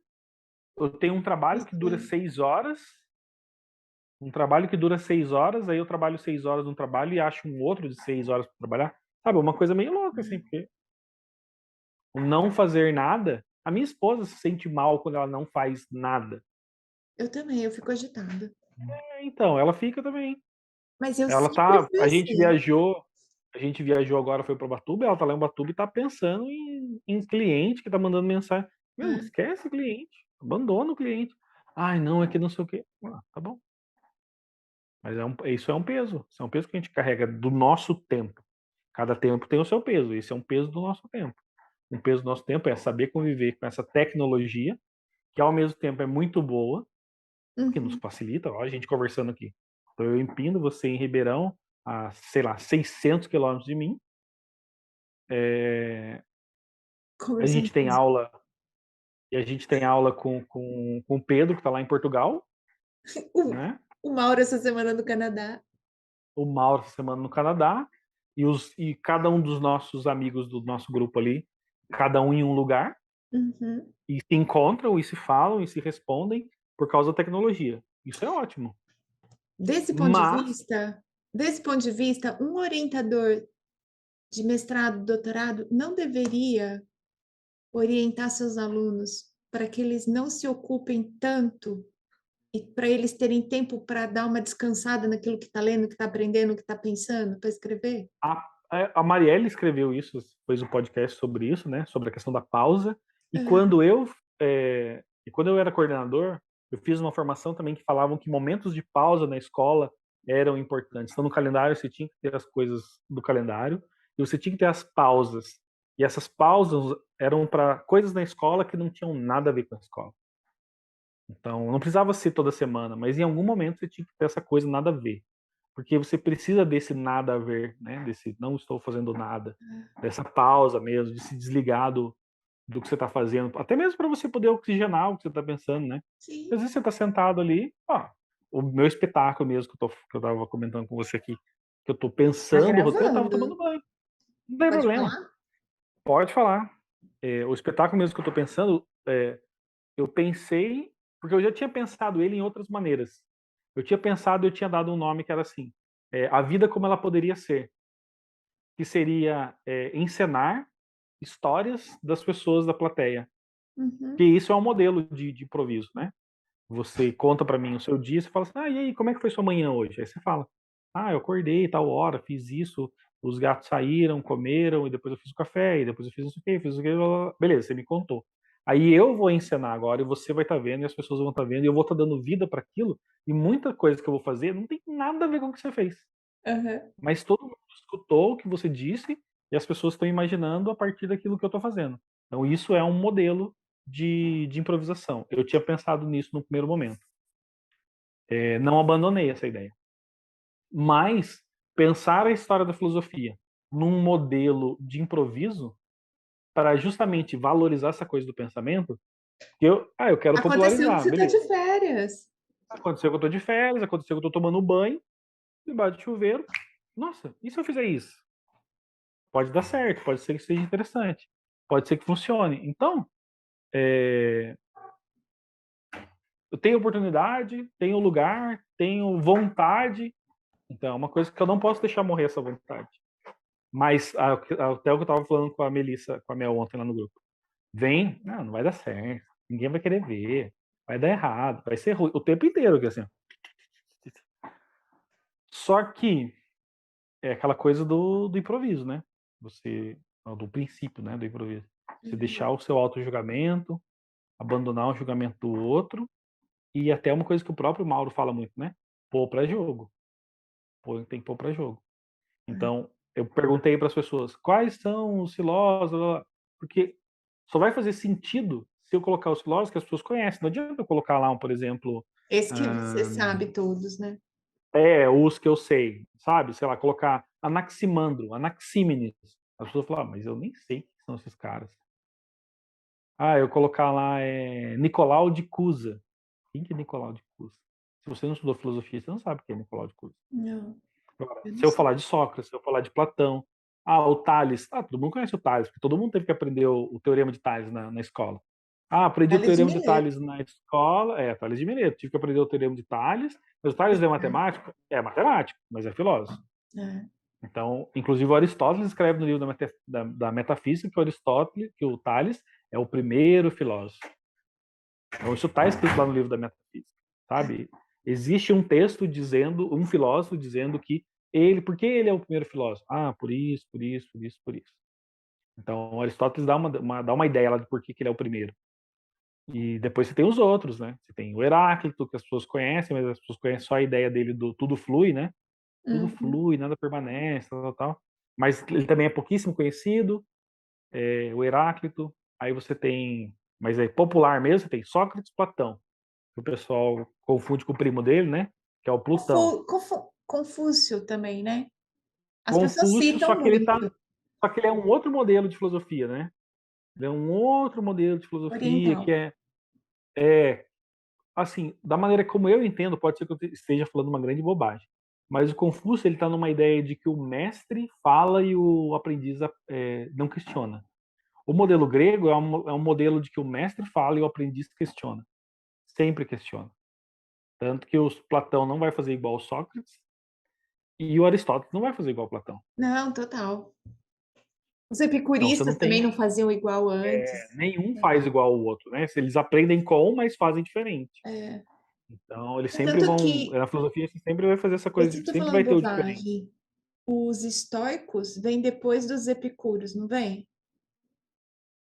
Eu tenho um trabalho que dura 6 horas. Um trabalho que dura 6 horas, aí eu trabalho 6 horas num trabalho e acho um outro de 6 horas para trabalhar. Sabe, uma coisa meio louca, assim, porque o não fazer nada. A minha esposa se sente mal quando ela não faz nada. Eu também, eu fico agitada. Então, ela fica também. Mas eu Ela sempre tá. fui assim. A gente viajou agora, foi para Ubatuba, ela tá lá em Ubatuba e tá pensando em cliente que tá mandando mensagem. Meu, É, esquece o cliente. Abandona o cliente. Ai, não, é que não sei o quê. Tá bom. Mas isso é um peso. Isso é um peso que a gente carrega do nosso tempo. Cada tempo tem o seu peso. Esse é um peso do nosso tempo. Um peso do nosso tempo é saber conviver com essa tecnologia, que ao mesmo tempo é muito boa, porque nos uhum. facilita. Ó, a gente conversando aqui. Então eu empino você em Ribeirão, a, sei lá, 600 quilômetros de mim. A Conversando gente com tem você. aula, e a gente tem aula com o Pedro, que está lá em Portugal, né? O Mauro essa semana no Canadá. O Mauro essa semana no Canadá, e cada um dos nossos amigos do nosso grupo ali, cada um em um lugar, Uhum. e se encontram, e se falam, e se respondem por causa da tecnologia. Isso é ótimo. Desse ponto de Mas vista, desse ponto de vista, um orientador de mestrado, doutorado, não deveria orientar seus alunos para que eles não se ocupem tanto e para eles terem tempo para dar uma descansada naquilo que está lendo, que está aprendendo, que está pensando, para escrever? a Marielle escreveu isso, fez um podcast sobre isso, né? Sobre a questão da pausa. E É. quando eu era coordenador, eu fiz uma formação também que falavam que momentos de pausa na escola eram importantes. Então, no calendário, você tinha que ter as coisas do calendário e você tinha que ter as pausas. E essas pausas eram para coisas na escola que não tinham nada a ver com a escola. Então, não precisava ser toda semana, mas em algum momento você tinha que ter essa coisa nada a ver. Porque você precisa desse nada a ver, né? Desse não estou fazendo nada, dessa pausa mesmo, de se desligar do que você está fazendo, até mesmo para você poder oxigenar o que você está pensando, né? Às Sim, vezes você está sentado ali, ó, o meu espetáculo mesmo que eu estava comentando com você aqui, que eu estou tá pensando, eu estava tomando gravando. banho, não tem Pode problema, falar? pode falar. O espetáculo mesmo que eu estou pensando, eu pensei, porque eu já tinha pensado ele em outras maneiras. Eu tinha dado um nome que era assim, a vida como ela poderia ser, que seria encenar histórias das pessoas da plateia, que Uhum. isso é um modelo de improviso, né? Você conta para mim o seu dia, você fala assim: "Ah, e aí, como é que foi sua manhã hoje?" Aí você fala: "Ah, eu acordei tal hora, fiz isso, os gatos saíram, comeram, e depois eu fiz o café, e depois eu fiz não sei o quê, fiz o quê, blá, blá, blá." Beleza, você me contou. Aí eu vou encenar agora e você vai estar vendo, e as pessoas vão estar vendo, e eu vou estar dando vida para aquilo, e muita coisa que eu vou fazer não tem nada a ver com o que você fez. Aham. Mas todo mundo escutou o que você disse, e as pessoas estão imaginando a partir daquilo que eu estou fazendo. Então isso é um modelo de improvisação. Eu tinha pensado nisso no primeiro momento. Não abandonei essa ideia. Mas pensar a história da filosofia num modelo de improviso para justamente valorizar essa coisa do pensamento, que eu quero Aconteceu que popularizar, você está beleza. de férias. Aconteceu que eu estou de férias, aconteceu que eu estou tomando banho, debaixo de chuveiro. Nossa, e se eu fizer isso? Pode dar certo, pode ser que seja interessante, pode ser que funcione. Então, eu tenho oportunidade, tenho lugar, tenho vontade. Então, é uma coisa que eu não posso deixar morrer essa vontade. Mas até o que eu tava falando com a Melissa, com a Mel ontem lá no grupo. Vem, não vai dar certo. Ninguém vai querer ver. Vai dar errado. Vai ser ruim. O tempo inteiro, que assim. Só que é aquela coisa do improviso, né? Você, do princípio, né, do improviso. Você deixar Uhum. o seu auto-julgamento, abandonar o julgamento do outro, e até uma coisa que o próprio Mauro fala muito, né? Pôr para jogo. Tem que pôr para jogo. Então, eu perguntei para as pessoas quais são os filósofos, porque só vai fazer sentido se eu colocar os filósofos que as pessoas conhecem. Não adianta eu colocar lá, por exemplo, Esse que você hum, sabe todos, né? os que eu sei, sabe? Sei lá, colocar Anaximandro, Anaxímenes. As pessoas falam, mas eu nem sei quem são esses caras. Eu colocar lá Nicolau de Cusa. Quem que é Nicolau de Cusa? Se você não estudou filosofia, você não sabe quem é Nicolau de Cusa. Não, Agora, eu não se eu sei. falar de Sócrates, se eu falar de Platão, o Tales, todo mundo conhece o Tales, porque todo mundo teve que aprender o teorema de Tales na escola. Aprendi o Tales de teorema de Mileto. Tales na escola, Tales de Mileto, tive que aprender o teorema de Tales, mas o Tales é matemático? É matemático, mas é filósofo. É. Então, inclusive o Aristóteles escreve no livro da Metafísica que o Aristóteles, que o Tales é o primeiro filósofo. Então, isso está escrito lá no livro da Metafísica, sabe? Existe um texto dizendo, um filósofo dizendo que por que ele é o primeiro filósofo? Por isso, por isso, por isso, por isso. Então, Aristóteles dá uma ideia lá de por que ele é o primeiro. E depois você tem os outros, né? Você tem o Heráclito, que as pessoas conhecem, mas as pessoas conhecem só a ideia dele do tudo flui, né? Tudo Uhum. flui, nada permanece, tal, tal, tal. Mas ele também é pouquíssimo conhecido, o Heráclito. Aí você tem, mas é popular mesmo, você tem Sócrates, Platão. O pessoal confunde com o primo dele, né? Que é o Plutão. Confúcio também, né? As pessoas Confúcio, citam muito. só que ele é um outro modelo de filosofia, né? Ele é um outro modelo de filosofia que Oriental. é assim, da maneira como eu entendo, pode ser que eu esteja falando uma grande bobagem. Mas o Confúcio ele está numa ideia de que o mestre fala e o aprendiz não questiona. O modelo grego é um modelo de que o mestre fala e o aprendiz questiona. Sempre questiona. Tanto que o Platão não vai fazer igual ao Sócrates e o Aristóteles não vai fazer igual ao Platão. Não, total. Os Então você epicuristas não também tem não faziam igual antes. nenhum faz igual ao outro, né? Eles aprendem com, mas fazem diferente. É. Então eles É sempre tanto vão, que, na filosofia você sempre vai fazer essa eu coisa, estou sempre falando vai ter o diferente. bobagem, os estoicos vêm depois dos epicúreos, não vem?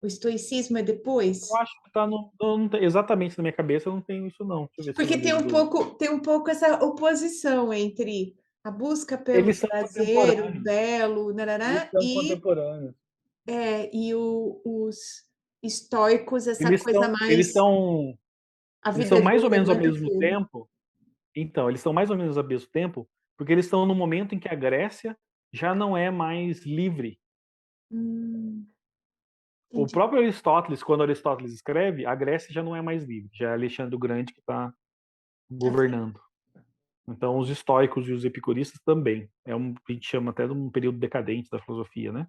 O estoicismo é Eu depois? acho que tá não tem- exatamente na minha cabeça, eu não tenho isso não. Deixa eu ver se é no Porque livro do. tem um pouco essa oposição entre a busca pelo Eles são prazer, o contemporâneos. belo, Eles narará, são contemporâneos. os estoicos, essa Eles coisa são, eles mais são, a eles são vida mais ou dura menos ao aguenta mesmo fogo. tempo. Então, eles são mais ou menos ao mesmo tempo, porque eles estão no momento em que a Grécia já não é mais livre. Hum, O entendi. próprio Aristóteles, quando Aristóteles escreve, a Grécia já não é mais livre, já é Alexandre o Grande que está Tá vendo? governando. Então, os estoicos e os epicuristas também. A gente chama até de um período decadente da filosofia, né?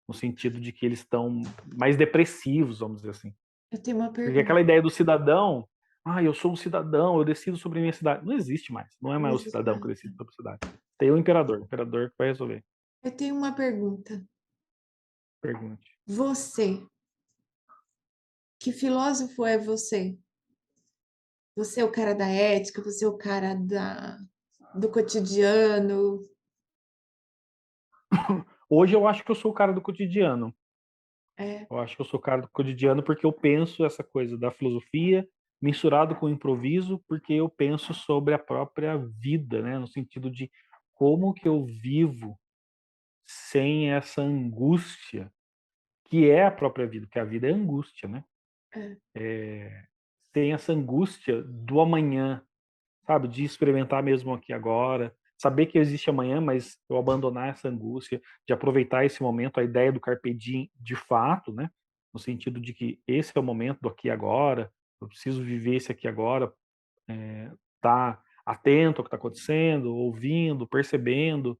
No sentido de que eles estão mais depressivos, vamos dizer assim. Eu tenho uma Porque pergunta. aquela ideia do cidadão, eu sou um cidadão, eu decido sobre a minha cidade. Não existe mais. Não é Não mais o existe cidadão que mais. decide sobre a cidade. Tem o imperador que vai resolver. Eu tenho uma pergunta. Pergunte. Você, que filósofo é você? Você é o cara da ética, você é o cara do cotidiano. Hoje eu acho que eu sou o cara do cotidiano. É. Eu acho que eu sou o cara do cotidiano porque eu penso essa coisa da filosofia misturado com o improviso, porque eu penso sobre a própria vida, né? No sentido de como que eu vivo sem essa angústia que é a própria vida, porque a vida é angústia, né? É. Sem essa angústia do amanhã, sabe? De experimentar mesmo aqui agora, saber que existe amanhã, mas eu abandonar essa angústia, de aproveitar esse momento, a ideia do carpe diem de fato, né? No sentido de que esse é o momento do aqui e agora, eu preciso viver esse aqui e agora, tá atento ao que está acontecendo, ouvindo, percebendo,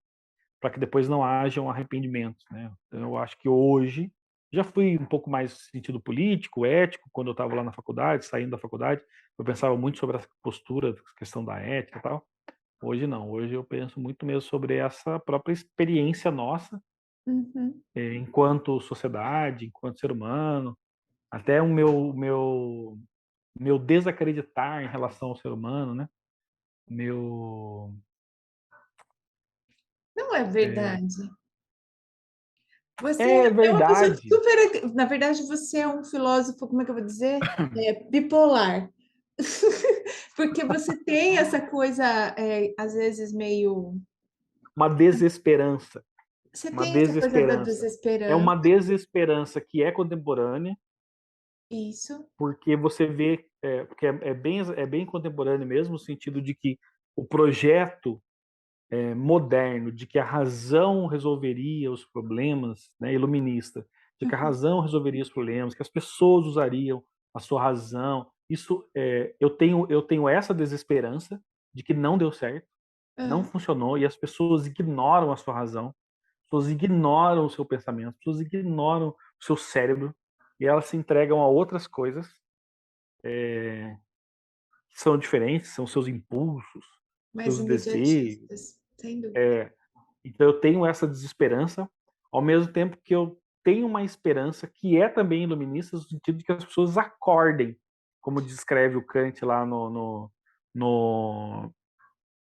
para que depois não hajam arrependimentos, né? Então, eu acho que hoje já fui um pouco mais no sentido político, ético, quando eu estava lá na faculdade, saindo da faculdade, eu pensava muito sobre essa postura, questão da ética e tal. Hoje não, hoje eu penso muito mesmo sobre essa própria experiência nossa, Uhum. enquanto sociedade, enquanto ser humano, até o meu desacreditar em relação ao ser humano, né? Meu Não é verdade. Você é é uma pessoa verdade. super. Na verdade, você é um filósofo, como é que eu vou dizer? Bipolar. Porque você tem essa coisa, às vezes, meio. Uma desesperança. Você Uma tem essa coisa da desesperança. É desesperança, uma desesperança que é contemporânea, isso. porque você vê, porque é bem contemporâneo mesmo, no sentido de que o projeto moderno, de que a razão resolveria os problemas, né, iluminista, de que a Uhum. razão resolveria os problemas, que as pessoas usariam a sua razão. Isso, eu tenho essa desesperança de que não deu certo, não Ah, funcionou e as pessoas ignoram a sua razão. As pessoas ignoram o seu pensamento, as pessoas ignoram o seu cérebro e elas se entregam a outras coisas que são diferentes, são seus impulsos, mais seus desejos. imediatistas, sem dúvida. Então eu tenho essa desesperança, ao mesmo tempo que eu tenho uma esperança que é também iluminista, no sentido de que as pessoas acordem, como descreve o Kant lá no,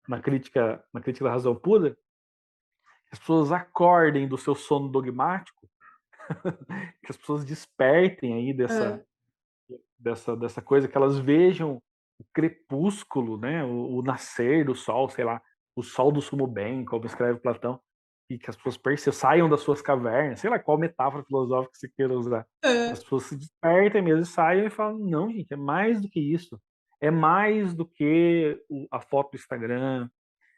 na crítica da razão pura, que as pessoas acordem do seu sono dogmático, que as pessoas despertem aí Ah, dessa coisa, que elas vejam o crepúsculo, né, o nascer do sol, sei lá, o sol do sumo bem, como escreve Platão, e que as pessoas saiam das suas cavernas, sei lá qual metáfora filosófica você queira usar. ah. As pessoas se despertem mesmo e saiam e falam, não, gente, é mais do que isso. É mais do que a foto do Instagram,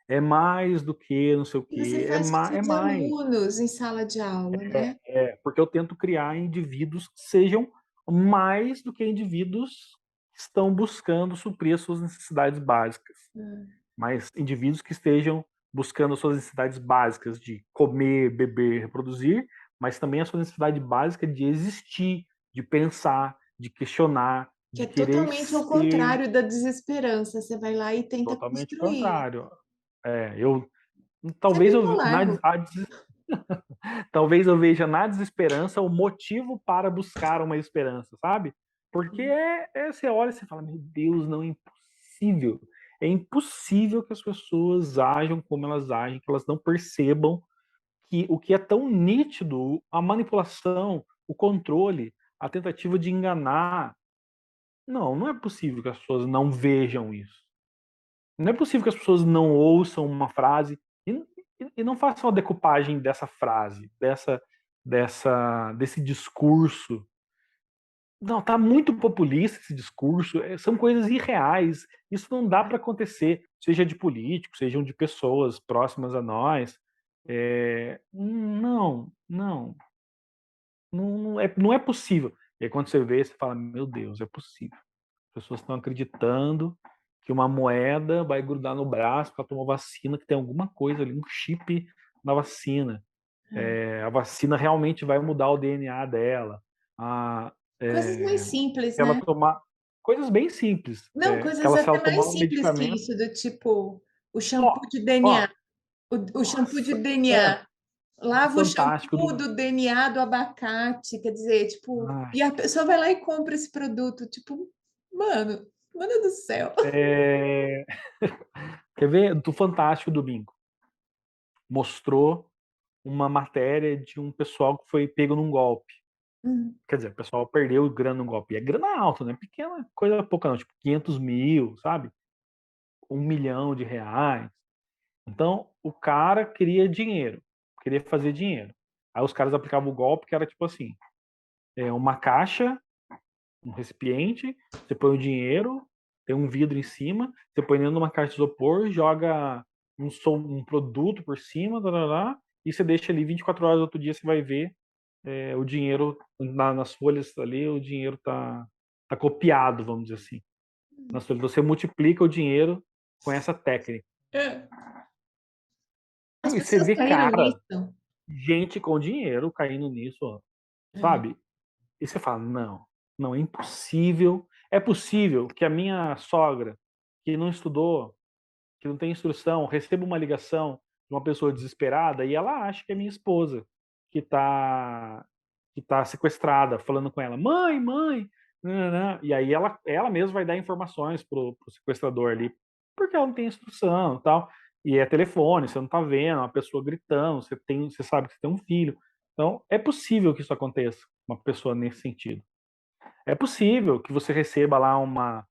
é mais do que não sei o E você quê, faz com é seus mais. alunos em sala de aula, né? Porque eu tento criar indivíduos que sejam mais do que indivíduos que estão buscando suprir as suas necessidades básicas, Ah, mas indivíduos que estejam buscando as suas necessidades básicas de comer, beber, reproduzir, mas também a sua necessidade básica de existir, de pensar, de questionar, que é de querer totalmente ao ser contrário da desesperança. Você vai lá e tenta totalmente construir. contrário. Eu Você é talvez eu bipolar, Rô. talvez eu veja na desesperança o motivo para buscar uma esperança, sabe? Porque você olha e você fala, meu Deus, não é impossível. É impossível que as pessoas ajam como elas agem, que elas não percebam que o que é tão nítido, a manipulação, o controle, a tentativa de enganar. Não é possível que as pessoas não vejam isso. Não é possível que as pessoas não ouçam uma frase e não façam a decupagem dessa frase, desse discurso. Não, tá muito populista esse discurso, são coisas irreais. Isso não dá para acontecer, seja de políticos, sejam de pessoas próximas a nós. Não é possível. E aí, quando você vê, você fala: Meu Deus, é possível. As pessoas estão acreditando que uma moeda vai grudar no braço para tomar vacina, que tem alguma coisa ali, um chip na vacina. A vacina realmente vai mudar o DNA dela. A, Coisas mais é, simples, Se ela né? tomar coisas bem simples, Não, que coisas ela se até ela mais tomar um simples que medicamento, isso, do tipo o ó, shampoo de DNA. ó, O shampoo de nossa, DNA. Lava o fantástico shampoo do, do DNA do abacate, quer dizer, tipo, ai, e a pessoa vai lá e compra esse produto, tipo, mano, Mano do céu. Quer ver? Do Fantástico Domingo. Mostrou uma matéria de um pessoal que foi pego num golpe. Quer dizer, o pessoal perdeu grana num golpe. E é grana alta, né? Pequena coisa pouca não. Tipo, 500 mil, sabe? R$1 milhão. Então, o cara queria dinheiro. Queria fazer dinheiro. Aí os caras aplicavam o golpe que era tipo assim. Uma caixa, um recipiente, você põe o dinheiro, tem um vidro em cima, você põe dentro de uma caixa de isopor, joga um produto por cima, e você deixa ali 24 horas, outro dia você vai ver o dinheiro nas folhas ali, o dinheiro tá copiado, vamos dizer assim. Nas folhas, você multiplica o dinheiro com essa técnica. As E você pessoas vê, caíram cara, nisso. gente com dinheiro caindo nisso, sabe? E você fala, não, é impossível. É possível que a minha sogra, que não estudou, que não tem instrução, receba uma ligação de uma pessoa desesperada e ela acha que é minha esposa que tá sequestrada, falando com ela, mãe, nananã. E aí ela mesma vai dar informações pro sequestrador ali, porque ela não tem instrução e tal. E é telefone, você não tá vendo, uma pessoa gritando, você sabe que você tem um filho. Então, é possível que isso aconteça, uma pessoa nesse sentido. É possível que você receba lá uma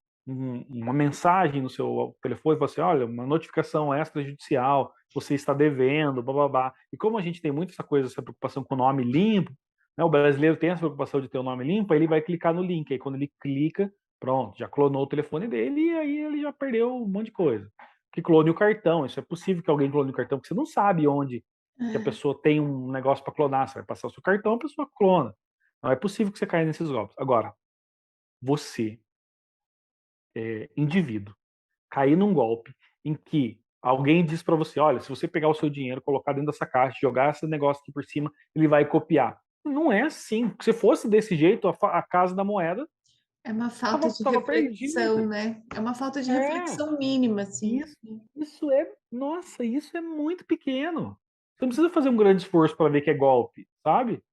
mensagem no seu telefone e fale assim, olha, uma notificação extrajudicial, você está devendo, blá. E como a gente tem muito essa preocupação com o nome limpo, né, o brasileiro tem essa preocupação de ter o nome limpo, aí ele vai clicar no link. Aí quando ele clica, pronto, já clonou o telefone dele e aí ele já perdeu um monte de coisa. Que clone o cartão, isso é possível que alguém clone o cartão, porque você não sabe onde que a pessoa tem um negócio para clonar. Você vai passar o seu cartão, a pessoa clona. Não é possível que você caia nesses golpes. Agora, você, indivíduo, cair num golpe em que alguém diz para você, olha, se você pegar o seu dinheiro, colocar dentro dessa caixa, jogar esse negócio aqui por cima, ele vai copiar. Não é assim. Se fosse desse jeito, a Casa da Moeda É uma falta de tava reflexão, perdida. né? É uma falta de É, reflexão mínima, assim. nossa, isso é muito pequeno. Você não precisa fazer um grande esforço para ver que é golpe, sabe?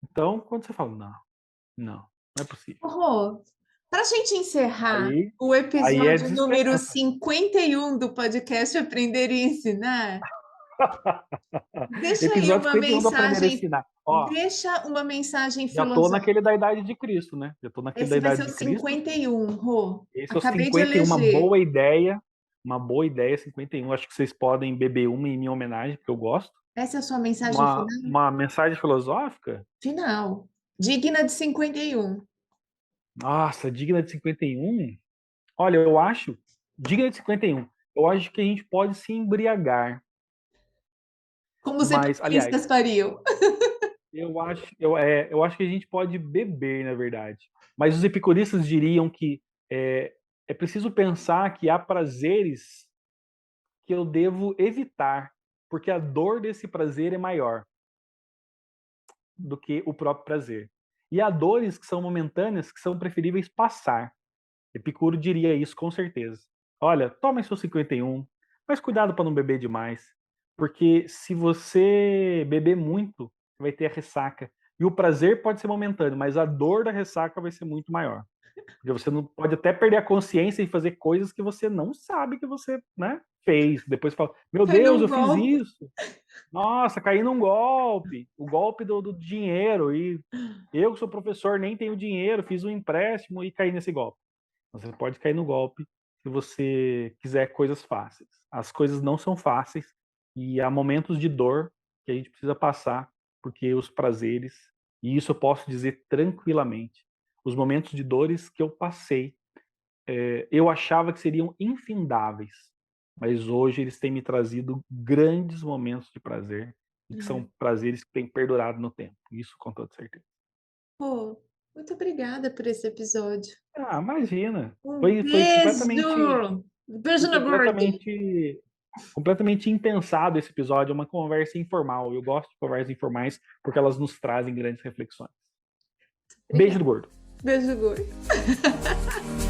Então, quando você fala, não é possível. Rô, para a gente encerrar Aí, o aí é episódio número desesperança. 51 do podcast Aprender e Ensinar, deixa aí Episódio uma 51 do Aprender a mensagem, Ensinar. Ó, deixa uma mensagem já tô naquele filosófica. da idade de Cristo, né? Já tô naquele da Esse vai ser idade o de Cristo. 51, Rô. Esse é o Acabei de 51, eleger. uma boa ideia, 51. Acho que vocês podem beber uma em minha homenagem, porque eu gosto. Essa é a sua mensagem Uma, final? uma mensagem filosófica? Final. Digna de 51. Nossa, digna de 51? Olha, eu acho, digna de 51. Eu acho que a gente pode se embriagar. Como os Mas, aliás, epicuristas fariam. eu acho que a gente pode beber, na verdade. Mas os epicuristas diriam que é, é preciso pensar que há prazeres que eu devo evitar, porque a dor desse prazer é maior do que o próprio prazer. E há dores que são momentâneas que são preferíveis passar. Epicuro diria isso com certeza. Olha, toma seu 51, mas cuidado para não beber demais, porque se você beber muito, você vai ter a ressaca. E o prazer pode ser momentâneo, mas a dor da ressaca vai ser muito maior. Porque você não pode até perder a consciência e fazer coisas que você não sabe que você, né, fez. Depois fala, meu Foi Deus, num eu fiz golpe. isso. Nossa, caí num golpe. O golpe do dinheiro. E eu que sou professor nem tenho dinheiro, fiz um empréstimo e caí nesse golpe. Você pode cair no golpe se você quiser coisas fáceis. As coisas não são fáceis e há momentos de dor que a gente precisa passar, porque os prazeres, e isso eu posso dizer tranquilamente, os momentos de dores que eu passei, eu achava que seriam infindáveis, mas hoje eles têm me trazido grandes momentos de prazer e que são prazeres que têm perdurado no tempo. Isso com toda certeza. Pô, muito obrigada por esse episódio. Ah, imagina. Um Foi completamente beijo! Beijo Foi na gorda! completamente impensado esse episódio, é uma conversa informal. Eu gosto de conversas informais porque elas nos trazem grandes reflexões. Beijo Obrigada. do gordo. Beijo gordo.